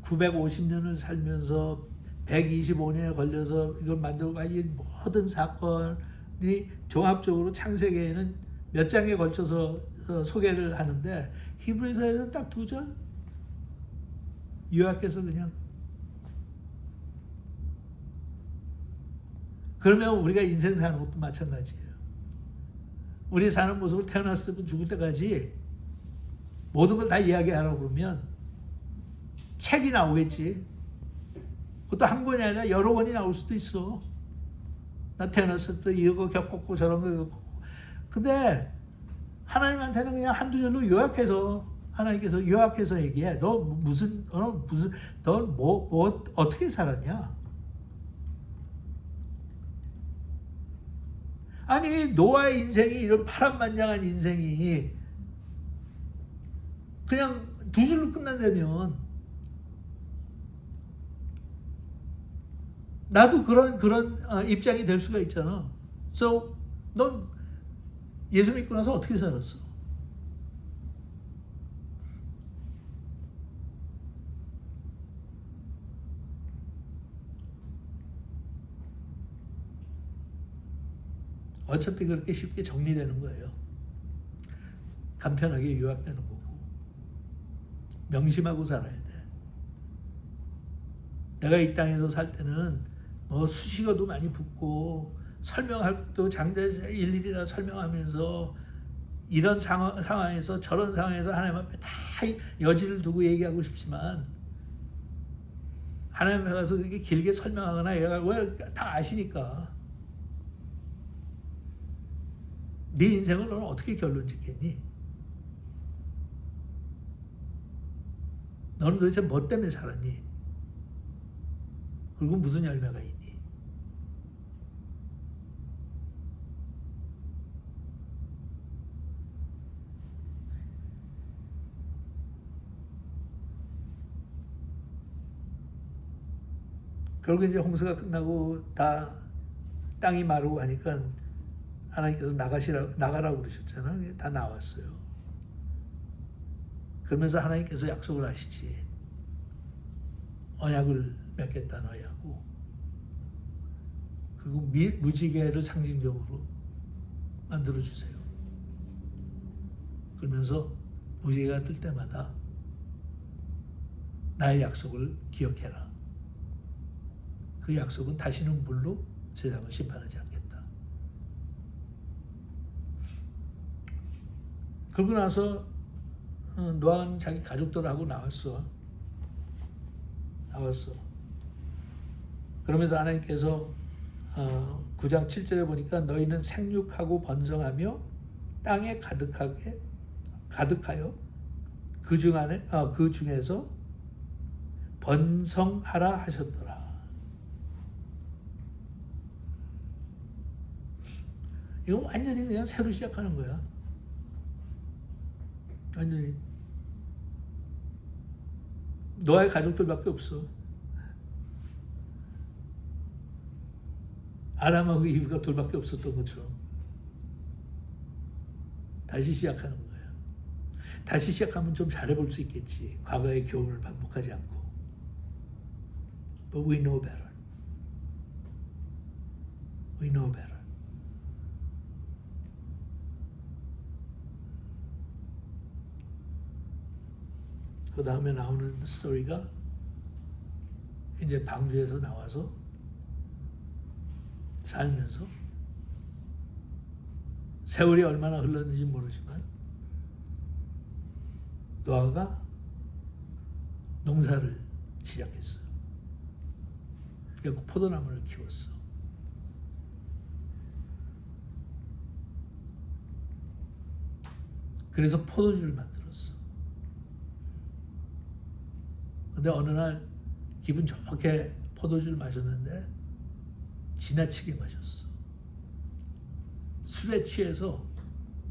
950년을 살면서 125년에 걸려서 이걸 만들고 이 모든 사건이 종합적으로 창세기에는 몇 장에 걸쳐서 소개를 하는데 히브리서에서는 딱 2절 요약해서 그냥. 그러면 우리가 인생 사는 것도 마찬가지예요. 우리 사는 모습을 태어났을 때 죽을 때까지 모든 걸 다 이야기하라고 그러면 책이 나오겠지. 그것도 한 권이 아니라 여러 권이 나올 수도 있어. 나 태어났을 때 이런 거 겪었고 저런 거 겪었고. 근데 하나님한테는 그냥 한두 절로 요약해서 하나님께서 요약해서 얘기해. 너 어떻게 살았냐? 아니 노아의 인생이 이런 파란만장한 인생이 그냥 2줄로 끝난다면 나도 그런 입장이 될 수가 있잖아. So 넌 예수 믿고 나서 어떻게 살았어? 어차피 그렇게 쉽게 정리되는 거예요. 간편하게 요약되는 거고. 명심하고 살아야 돼. 내가 이 땅에서 살 때는 수식어도 많이 붙고 설명할 것도 장대에서 일일이 다 설명하면서 이런 상황에서 저런 상황에서 하나님 앞에 다 여지를 두고 얘기하고 싶지만 하나님 앞에 가서 그렇게 길게 설명하거나 얘기하고 다 아시니까 네 인생을 너는 어떻게 결론 짓겠니? 너는 도대체 뭐 때문에 살았니? 그리고 무슨 열매가 있니? 결국 이제 홍수가 끝나고 다 땅이 마르고 하니까 하나님께서 나가라고 그러셨잖아요. 다 나왔어요. 그러면서 하나님께서 약속을 하시지. 언약을 맺겠다 너희하고. 그리고 무지개를 상징적으로 만들어주세요. 그러면서 무지개가 뜰 때마다 나의 약속을 기억해라. 그 약속은 다시는 물로 세상을 심판하지 않겠다. 그러고 나서 노아는 자기 가족들하고 나왔어. 그러면서 하나님께서 9장 7절에 보니까 너희는 생육하고 번성하며 땅에 가득하여 그 중에서 번성하라 하셨더라. 이거 완전히 그냥 새로 시작하는 거야. 완전히. 노아의 가족들밖에 없어. 아담하고 이브가 둘밖에 없었던 것처럼 다시 시작하는 거야. 다시 시작하면 좀 잘해볼 수 있겠지. 과거의 교훈을 반복하지 않고. But we know better. We know better. 그 다음에 나오는 스토리가 이제 방주에서 나와서 살면서 세월이 얼마나 흘렀는지 모르지만 노아가 농사를 시작했어요. 그리고 포도나무를 키웠어. 그래서 포도주를 만들었어. 근데 어느 날 기분 좋게 포도주를 마셨는데 지나치게 마셨어. 술에 취해서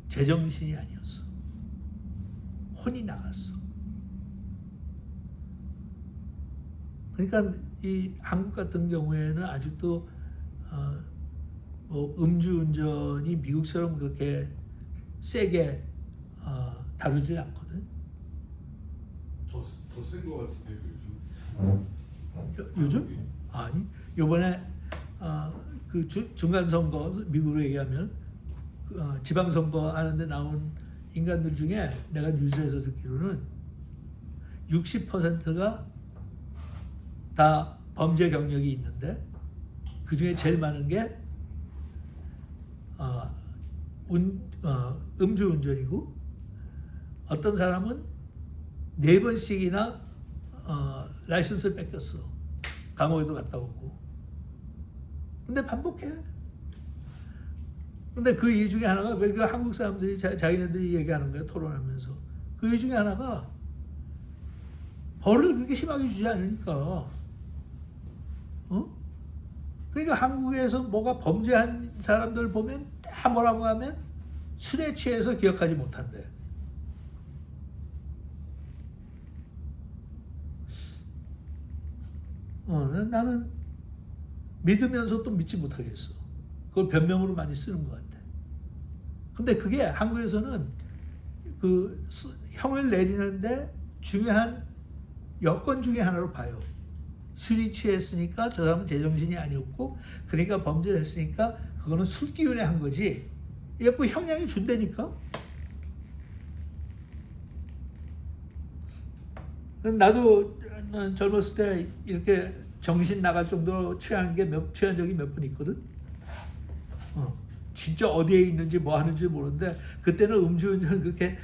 제정신이 아니었어. 혼이 나갔어. 그러니까 이 한국 같은 경우에는 아직도 뭐 음주운전이 미국처럼 그렇게 세게 다루지 않거든. 더 센 거 같은데 요즘. 요즘? 아니, 요번에 그 중간 선거 미국으로 얘기하면 지방 선거 하는데 나온 인간들 중에 내가 뉴스에서 듣기로는 60%가 다 범죄 경력이 있는데 그 중에 제일 많은 게 음주운전이고, 어떤 사람은 4번씩이나 라이선스를 뺏겼어. 감옥에도 갔다 오고. 근데 반복해. 근데 그 이유 중에 하나가, 왜 그 한국 사람들이 자기네들이 얘기하는 거야, 토론하면서. 그 이유 중에 하나가 벌을 그렇게 심하게 주지 않으니까. 그러니까 한국에서 뭐가 범죄한 사람들 보면 다 뭐라고 하면 술에 취해서 기억하지 못한대. 나는 믿으면서 또 믿지 못하겠어. 그걸 변명으로 많이 쓰는 것 같아. 근데 그게 한국에서는 그 형을 내리는데 중요한 여건 중에 하나로 봐요. 술이 취했으니까 저 사람은 제정신이 아니었고, 그러니까 범죄를 했으니까 그거는 술 기운에 한 거지. 이게 뭐 형량이 준다니까. 나도 젊었을 때 이렇게 정신 나갈 정도로 취한 적이 몇 번 있거든. 진짜 어디에 있는지 뭐 하는지 모르는데, 그때는 음주운전 그렇게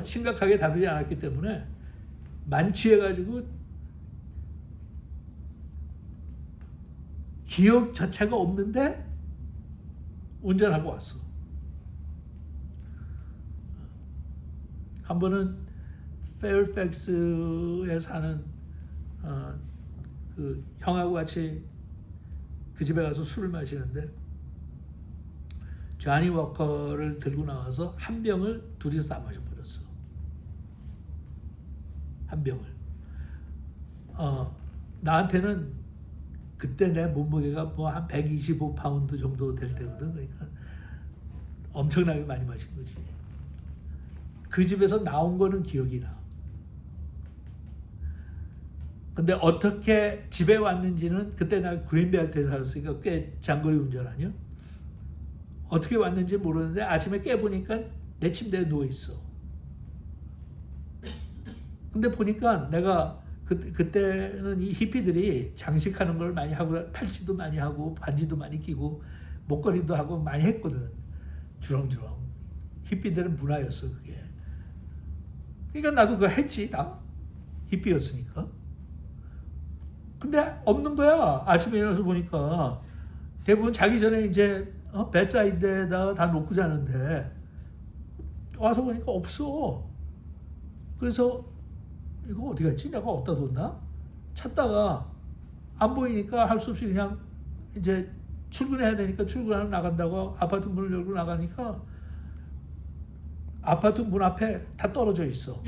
심각하게 다루지 않았기 때문에 만취해가지고 기억 자체가 없는데 운전하고 왔어. 한 번은 페어팩스에 사는 그 형하고 같이 그 집에 가서 술을 마시는데, 쟈니 워커를 들고 나와서 한 병을 둘이서 다 마셔버렸어. 한 병을. 나한테는 그때 내 몸무게가 뭐 한 125파운드 정도 될 때거든. 그러니까 엄청나게 많이 마신 거지. 그 집에서 나온 거는 기억이 나. 근데 어떻게 집에 왔는지는, 그때 나 그린벨트에 살았으니까 꽤 장거리 운전 아니야? 어떻게 왔는지 모르는데 아침에 깨보니까 내 침대에 누워있어. 근데 보니까 내가 그때는 이 히피들이 장식하는 걸 많이 하고, 팔찌도 많이 하고, 반지도 많이 끼고, 목걸이도 하고 많이 했거든. 주렁주렁. 히피들은 문화였어, 그게. 그러니까 나도 그거 했지, 나. 히피였으니까. 근데 없는 거야. 아침에 일어나서 보니까. 대부분 자기 전에 이제 베드사이드에다가 다 놓고 자는데, 와서 보니까 없어. 그래서 이거 어디 갔지? 내가 어디다 뒀나? 찾다가 안 보이니까 할 수 없이 그냥 이제 출근해야 되니까 출근하러 나간다고 아파트 문을 열고 나가니까 아파트 문 앞에 다 떨어져 있어.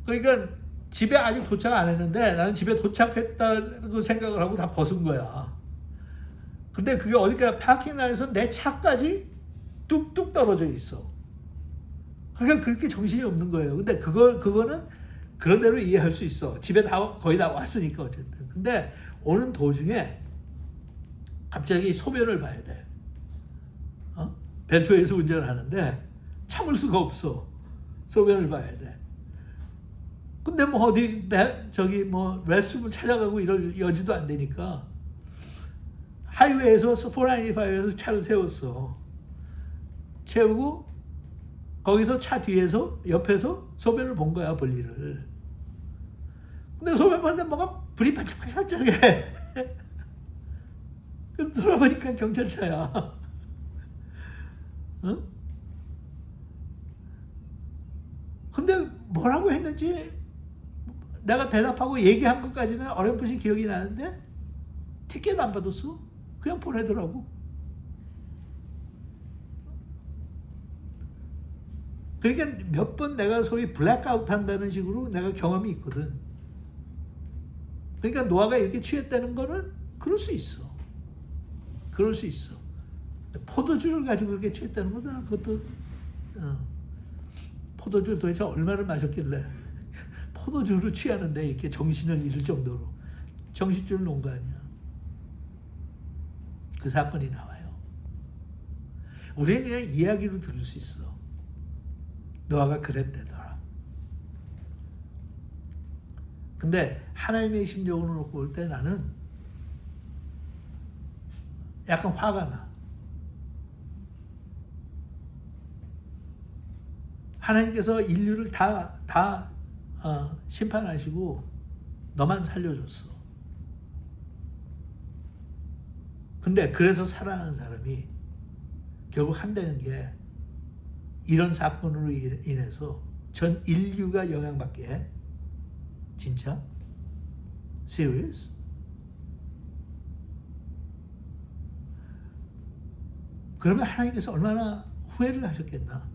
그러니까 집에 아직 도착 안 했는데 나는 집에 도착했다고 생각을 하고 다 벗은 거야. 근데 그게 어디가 파킹라인에서 내 차까지 뚝뚝 떨어져 있어. 그러니까 그렇게 정신이 없는 거예요. 근데 그거는 그런 대로 이해할 수 있어. 집에 거의 다 왔으니까 어쨌든. 근데 오는 도중에 갑자기 소변을 봐야 돼. 벨트웨이에서 운전을 하는데 참을 수가 없어. 소변을 봐야 돼. 근데 뭐 어디 뭐 레스룸을 찾아가고 이럴 여지도 안 되니까 하이웨이에서 495에서 차를 세웠어. 채우고 거기서 차 뒤에서 옆에서 소변을 본 거야, 볼일을. 근데 소변 보는데 뭐가 불이 반짝반짝해. 그래서 돌아보니까 경찰차야. 응? 근데 뭐라고 했는지 내가 대답하고 얘기한 것까지는 어렴풋이 기억이 나는데 티켓 안 받았어. 그냥 보내더라고. 그러니까 몇 번 내가 소위 블랙아웃 한다는 식으로 내가 경험이 있거든. 그러니까 노아가 이렇게 취했다는 거는 그럴 수 있어. 그럴 수 있어. 포도주를 가지고 그렇게 취했다는 거는 그것도 포도주를 도대체 얼마를 마셨길래 포도주로 취하는데 이렇게 정신을 잃을 정도로 정신줄을 놓은 거 아니야. 그 사건이 나와요. 우리는 그냥 이야기로 들을 수 있어. 노아가 그랬대더라. 근데 하나님의 심정으로 놓고 볼 때 나는 약간 화가 나. 하나님께서 인류를 다 심판하시고 너만 살려줬어. 근데 그래서 살아나는 사람이 결국 한다는 게 이런 사건으로 인해서 전 인류가 영향받게 해? 진짜? Serious? 그러면 하나님께서 얼마나 후회를 하셨겠나?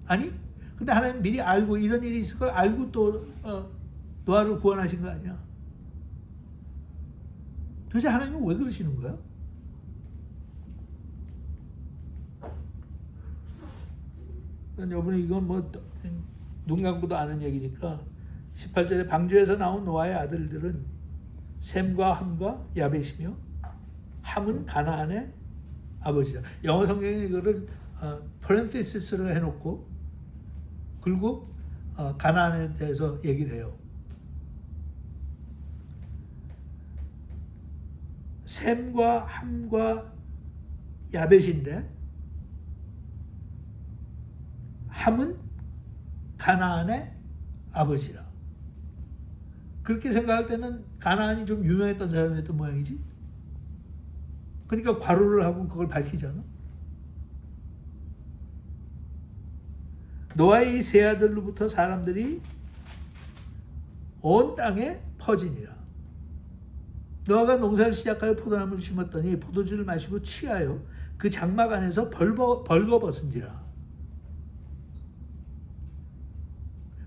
아니? 근데 하나님 미리 알고 이런 일이 있을 걸 알고 또 노아를 구원하신 거 아니야? 도대체 하나님은 왜 그러시는 거야? 여러분 이건 뭐 눈 감고도 아는 얘기니까 18절에 방주에서 나온 노아의 아들들은 셈과 함과 야벳이며 함은 가나안의 아버지다. 영어 성경에 이거를 parenthesis로 해놓고 그리고 가나안에 대해서 얘기를 해요. 셈과 함과 야벳인데 함은 가나안의 아버지라. 그렇게 생각할 때는 가나안이 좀 유명했던 사람이었던 모양이지. 그러니까 괄호를 하고 그걸 밝히잖아. 노아의 이 세 아들로부터 사람들이 온 땅에 퍼지니라. 노아가 농사를 시작하여 포도나무를 심었더니 포도주를 마시고 취하여 그 장막 안에서 벌거벗은지라.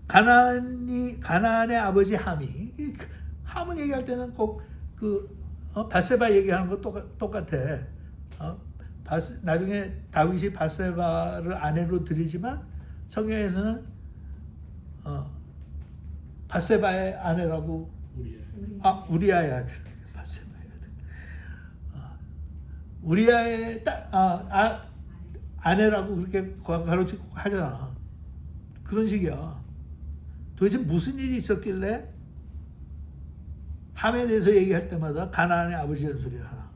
가나안의 아버지 함은 얘기할 때는 꼭 바세바 얘기하는 거 똑같아. 나중에 다윗이 바세바를 아내로 들이지만 성경에서는 바세바의 아내라고 우리아야 바세바야. 우리아의 아내라고 그렇게 가로치고 하잖아. 그런 식이야. 도대체 무슨 일이 있었길래 함에 대해서 얘기할 때마다 가나안의 아버지라는 소리를 하나.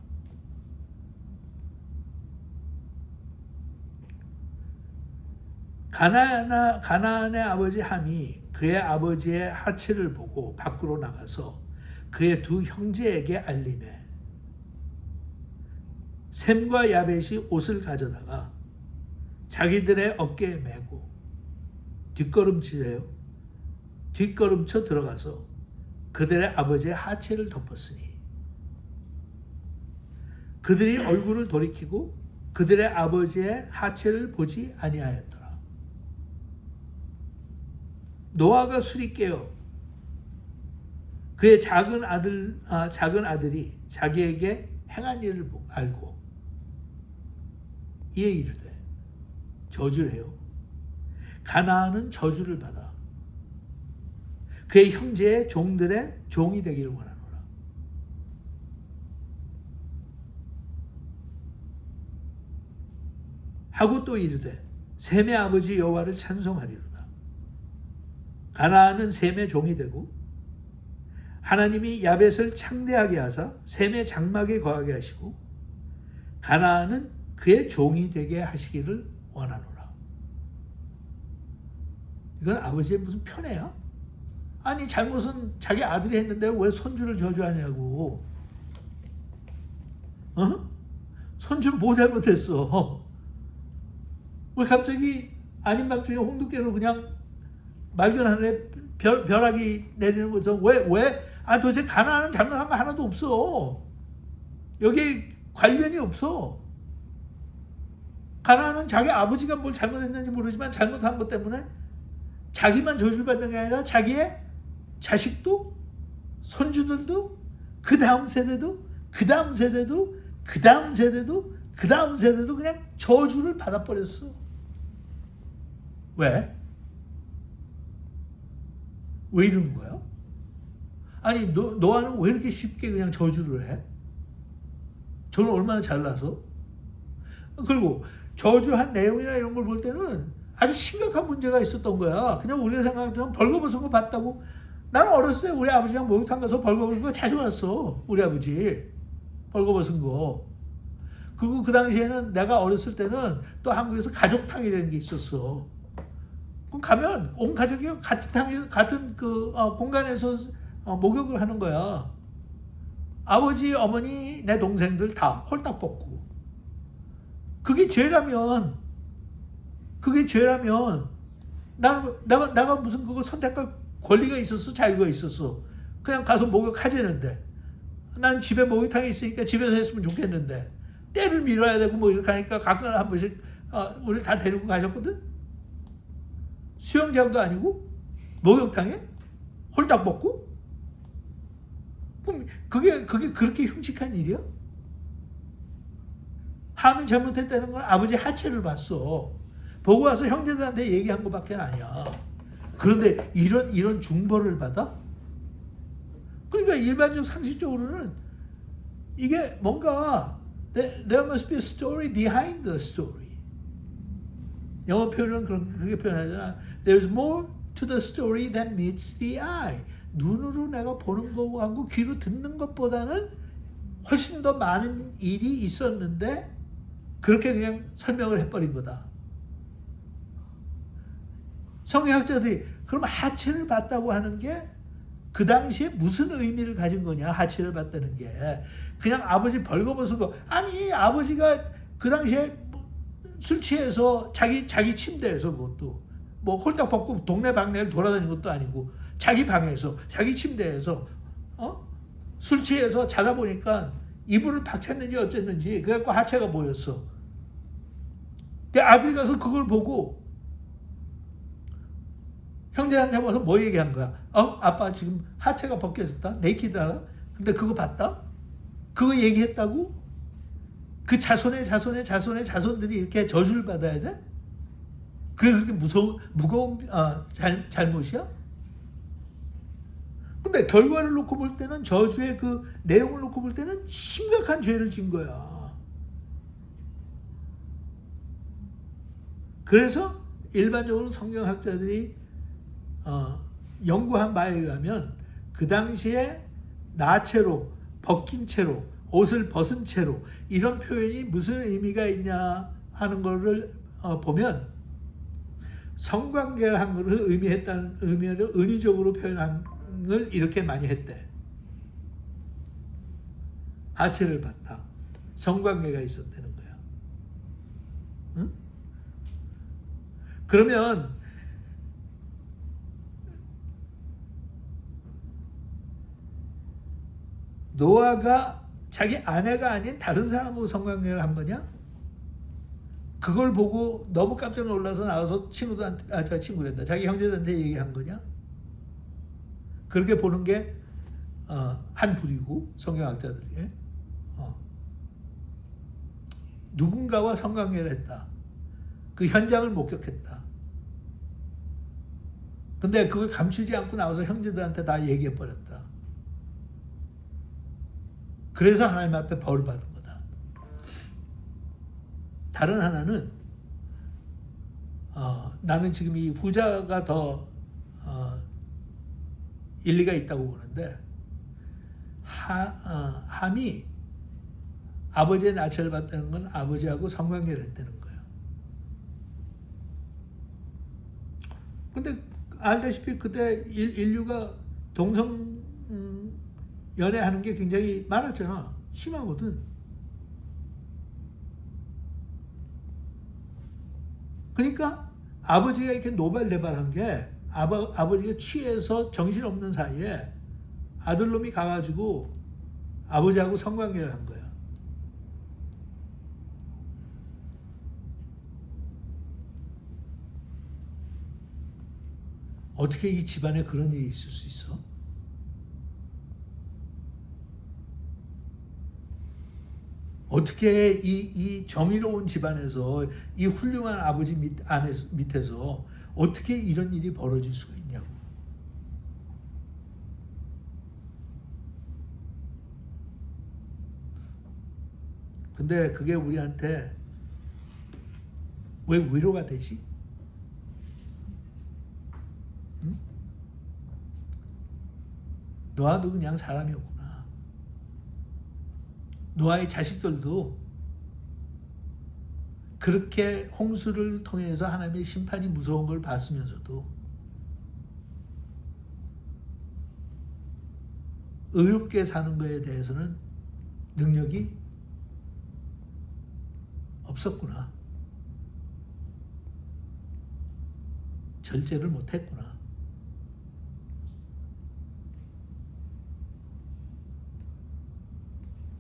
가나안의 아버지 함이 그의 아버지의 하체를 보고 밖으로 나가서 그의 두 형제에게 알리매 셈과 야벳이 옷을 가져다가 자기들의 어깨에 메고 뒷걸음쳐 들어가서 그들의 아버지의 하체를 덮었으니 그들이 얼굴을 돌이키고 그들의 아버지의 하체를 보지 아니하였더라. 노아가 술이 깨어 그의 작은 아들이 자기에게 행한 일을 알고 이에 이르되 저주를 해요. 가나안은 저주를 받아 그의 형제의 종들의 종이 되기를 원하노라. 하고 또 이르되 셈의 아버지 여호와를 찬송하리로다. 가나안은 셈의 종이 되고 하나님이 야벳을 창대하게 하사 셈의 장막에 거하게 하시고 가나안은 그의 종이 되게 하시기를 원하노라. 이건 아버지의 무슨 편애야? 아니 잘못은 자기 아들이 했는데 왜 손주를 저주하냐고. 어? 손주는 뭐 잘못했어? 왜 갑자기 아닌 밤중에 홍두깨로 그냥 말견 하늘에 벼락이 내리는 거죠. 도대체 가나안은 잘못한 거 하나도 없어. 여기에 관련이 없어. 가나안은 자기 아버지가 뭘 잘못했는지 모르지만 잘못한 것 때문에 자기만 저주를 받는 게 아니라 자기의 자식도, 손주들도, 그 다음 세대도, 그 다음 세대도, 그 다음 세대도, 그 다음 세대도 그냥 저주를 받아버렸어. 왜? 왜 이러는 거야? 아니 노아는 왜 이렇게 쉽게 그냥 저주를 해? 저는 얼마나 잘나서? 그리고 저주한 내용이나 이런 걸 볼 때는 아주 심각한 문제가 있었던 거야. 그냥 우리가 생각하면 벌거벗은 거 봤다고. 나는 어렸을 때 우리 아버지랑 목욕탕 가서 벌거벗은 거 자주 봤어. 우리 아버지 벌거벗은 거. 그리고 그 당시에는 내가 어렸을 때는 또 한국에서 가족탕이라는 게 있었어. 그럼 가면 온 가족이 같은 그 공간에서 목욕을 하는 거야. 아버지, 어머니, 내 동생들 다 홀딱 벗고. 그게 죄라면 내가 무슨 그거 선택할 권리가 있었어? 자유가 있었어? 그냥 가서 목욕하자는데. 난 집에 목욕탕이 있으니까 집에서 했으면 좋겠는데. 때를 밀어야 되고 뭐 이렇게 하니까 가끔 한 번씩 우리 다 데리고 가셨거든? 수영장도 아니고 목욕탕에 홀딱 벗고? 그럼 그게 그렇게 흉측한 일이야? 함이 잘못했다는 건 아버지 하체를 봤어. 보고 와서 형제들한테 얘기한 것밖에 아니야. 그런데 이런 중벌을 받아? 그러니까 일반적 상식적으로는 이게 뭔가 there must be a story behind the story. 영어 표현은 그렇게 표현하잖아. There's more to the story than meets the eye. 눈으로 내가 보는 거하고 귀로 듣는 것보다는 훨씬 더 많은 일이 있었는데 그렇게 그냥 설명을 해버린 거다. 성경학자들이 그럼 하체를 봤다고 하는 게 그 당시에 무슨 의미를 가진 거냐? 하체를 봤다는 게 그냥 아버지 벌거벗은 거. 아니 아버지가 그 당시에 술 취해서 자기 침대에서, 그것도 뭐 홀딱 벗고 동네 방네를 돌아다니는 것도 아니고 자기 방에서 자기 침대에서 술 취해서 자다 보니까 이불을 박쳤는지 어쨌는지 그래갖고 하체가 보였어. 아들이 가서 그걸 보고 형제한테 와서 뭐 얘기한 거야? 아빠 지금 하체가 벗겨졌다? 네이키드하다? 근데 그거 봤다? 그거 얘기했다고? 그 자손의 자손들이 이렇게 저주를 받아야 돼? 그게 그렇게 무거운 잘못이야? 근데 결과를 놓고 볼 때는 저주의 그 내용을 놓고 볼 때는 심각한 죄를 진 거야. 그래서 일반적으로 성경학자들이 연구한 바에 의하면 그 당시에 나체로, 벗긴 채로, 옷을 벗은 채로 이런 표현이 무슨 의미가 있냐 하는 것을 보면 성관계를 한 것을 의미했다는 의미를 은유적으로 표현한 걸 이렇게 많이 했대. 하체를 봤다. 성관계가 있었다는 거야. 응? 그러면 노아가 자기 아내가 아닌 다른 사람하고 성관계를 한 거냐? 그걸 보고 너무 깜짝 놀라서 나가서 친구란다. 자기 형제들한테 얘기한 거냐? 그렇게 보는 게 한 부류고 성경학자들이 누군가와 성관계를 했다. 그 현장을 목격했다. 근데 그걸 감추지 않고 나와서 형제들한테 다 얘기해 버렸다. 그래서 하나님 앞에 벌을 받은 거다. 다른 하나는 나는 지금 이 후자가 더 일리가 있다고 보는데 함이 아버지의 나체를 받다는 건 아버지하고 성관계를 했다는 거예요. 근데 알다시피 그때 인류가 동성 연애하는 게 굉장히 많았잖아. 심하거든. 그러니까 아버지가 이렇게 노발대발한 게 아버지가 취해서 정신없는 사이에 아들놈이 가가지고 아버지하고 성관계를 한 거야. 어떻게 이 집안에 그런 일이 있을 수 있어? 어떻게 이 정의로운 집안에서 이 훌륭한 아버지 밑에서 어떻게 이런 일이 벌어질 수가 있냐고. 근데 그게 우리한테 왜 위로가 되지? 응? 노아도 그냥 사람이었구나. 노아의 자식들도 그렇게 홍수를 통해서 하나님의 심판이 무서운 걸 봤으면서도 의롭게 사는 것에 대해서는 능력이 없었구나. 절제를 못했구나.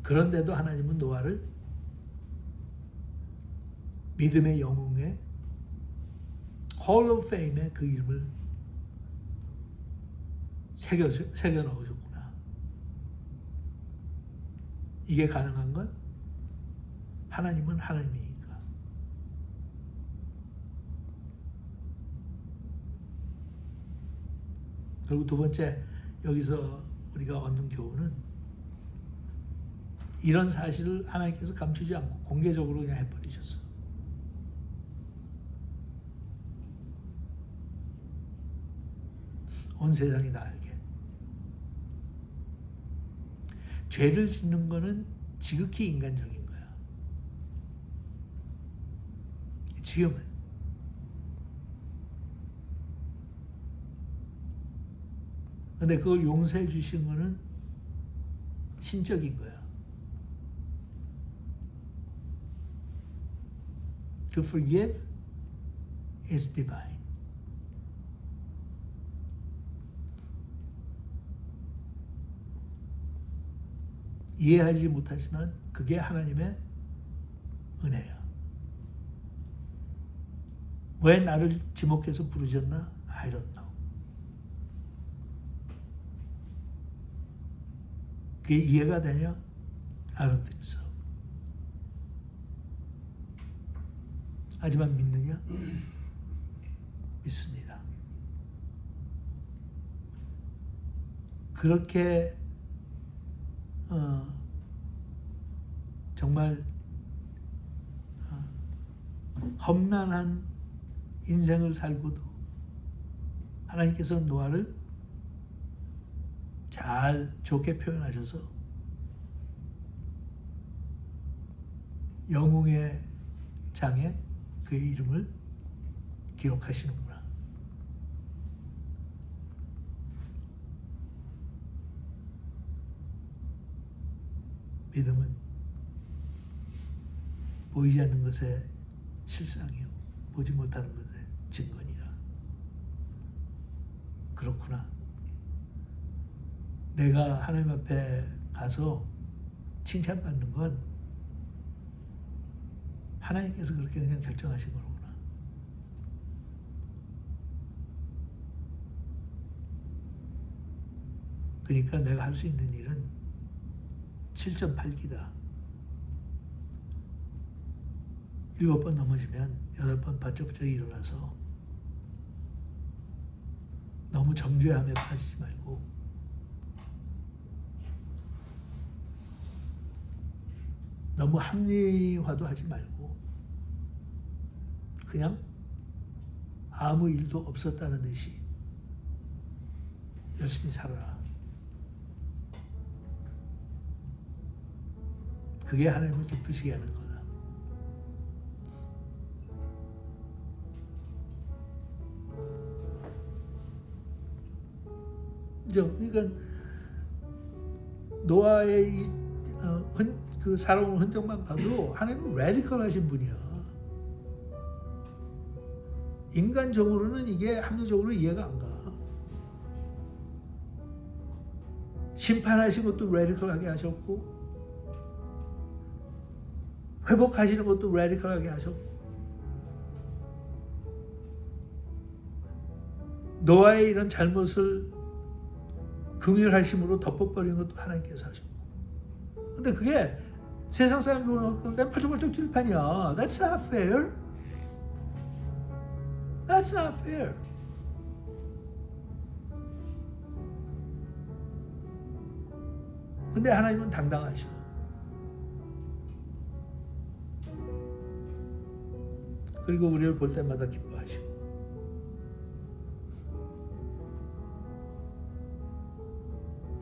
그런데도 하나님은 노아를 믿음의 영웅의 홀 오브 페임에 그 이름을 새겨 넣으셨구나. 이게 가능한 건 하나님은 하나님이니까. 그리고 두 번째 여기서 우리가 얻는 교훈은 이런 사실을 하나님께서 감추지 않고 공개적으로 그냥 해버리셨어. 온 세상이 다 알게. 죄를 짓는 거는 지극히 인간적인 거야. 지금은. 근데 그걸 용서해 주신 거는 신적인 거야. To forgive is divine. 이해하지 못하지만 그게 하나님의 은혜야. 왜 나를 지목해서 부르셨나? I don't know. 그게 이해가 되냐? I don't think so. 하지만 믿느냐? 믿습니다. 그렇게 정말 험난한 인생을 살고도 하나님께서 노아를 잘 좋게 표현하셔서 영웅의 장에 그의 이름을 기록하시는구나. 믿음은 보이지 않는 것의 실상이요 보지 못하는 것의 증거니라. 그렇구나. 내가 하나님 앞에 가서 칭찬받는 건 하나님께서 그렇게 그냥 결정하신 거구나. 그러니까 내가 할 수 있는 일은 7.8기다. 7번 넘어지면 8번 바짝바짝 일어나서 너무 정죄함에 빠지지 말고 너무 합리화도 하지 말고 그냥 아무 일도 없었다는 듯이 열심히 살아라. 그게 하나님을 기쁘시게 하는 거다. 그러니까 노아의 그 살아온 흔적만 봐도 하나님은 레디컬하신 분이야. 인간적으로는 이게 합리적으로 이해가 안 가. 심판하신 것도 레디컬하게 하셨고 회복하시는 것도 레디컬하게 하셨고 노아의 이런 잘못을 긍휼하심으로 덮어버리는 것도 하나님께서 하셨고 근데 그게 세상 사람이 보는 난 팔짝팔짝 뛸 판이야. That's not fair. That's not fair. 근데 하나님은 당당하셔. 그리고 우리를 볼 때마다 기뻐하시고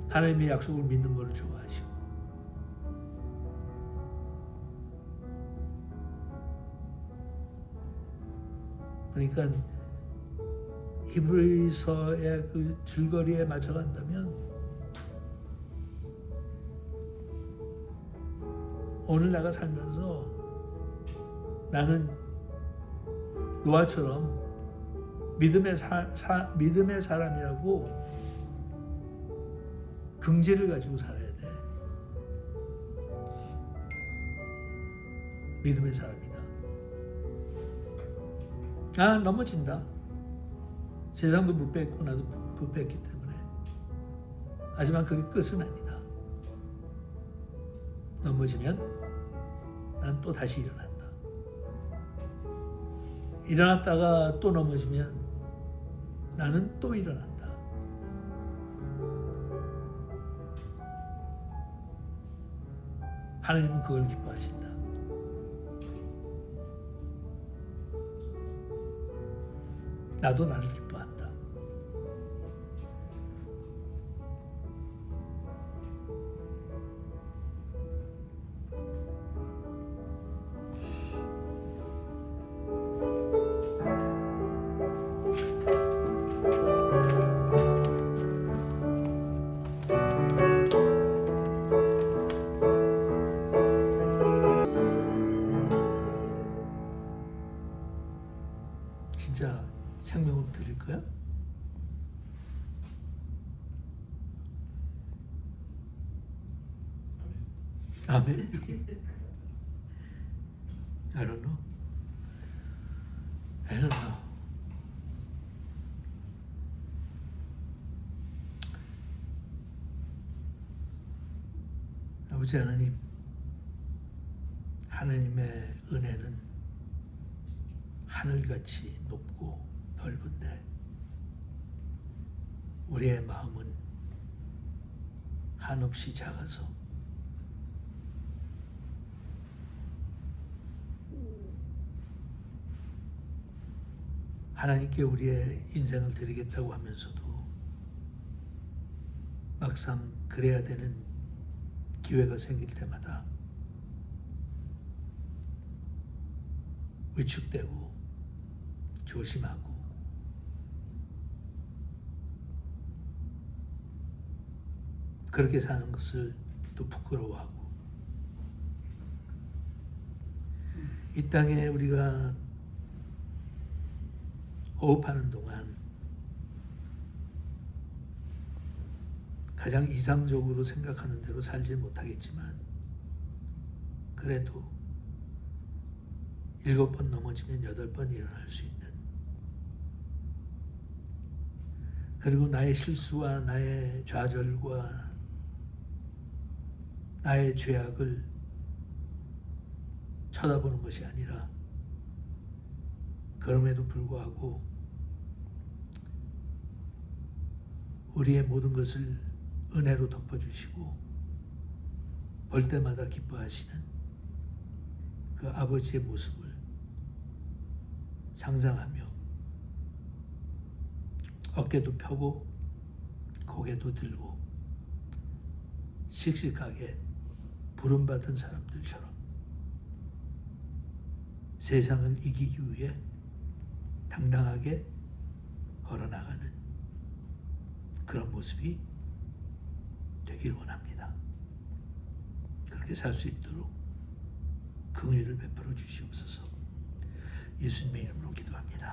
하나님의 약속을 믿는 것을 좋아하시고 그러니까 히브리서의 그 줄거리에 맞춰간다면 오늘 내가 살면서 나는 노아처럼 믿음의 사람이라고 긍지를 가지고 살아야 돼. 믿음의 사람이다. 넘어진다. 세상도 부패했고 나도 부패했기 때문에. 하지만 그게 끝은 아니다. 넘어지면 난 또 다시 일어난다. 일어났다가 또 넘어지면 나는 또 일어난다. 하나님은 그걸 기뻐하신다. 나도 나를 기뻐한다. 진짜 생명을 드릴 거야? 아멘. I don't know. I don't know. 아버지 하나님, 하나님의 은혜는 하늘같이 높고 넓은데 우리의 마음은 한없이 작아서 하나님께 우리의 인생을 드리겠다고 하면서도 막상 그래야 되는 기회가 생길 때마다 위축되고 조심하고 그렇게 사는 것을 또 부끄러워하고 이 땅에 우리가 호흡하는 동안 가장 이상적으로 생각하는 대로 살지 못하겠지만 그래도 7번 넘어지면 8번 일어날 수 있는 그리고 나의 실수와 나의 좌절과 나의 죄악을 쳐다보는 것이 아니라 그럼에도 불구하고 우리의 모든 것을 은혜로 덮어주시고 볼 때마다 기뻐하시는 그 아버지의 모습을 상상하며 어깨도 펴고 고개도 들고 씩씩하게 부름받은 사람들처럼 세상을 이기기 위해 당당하게 걸어나가는 그런 모습이 되길 원합니다. 그렇게 살 수 있도록 긍휼을 베풀어 주시옵소서. 예수님의 이름으로 기도합니다.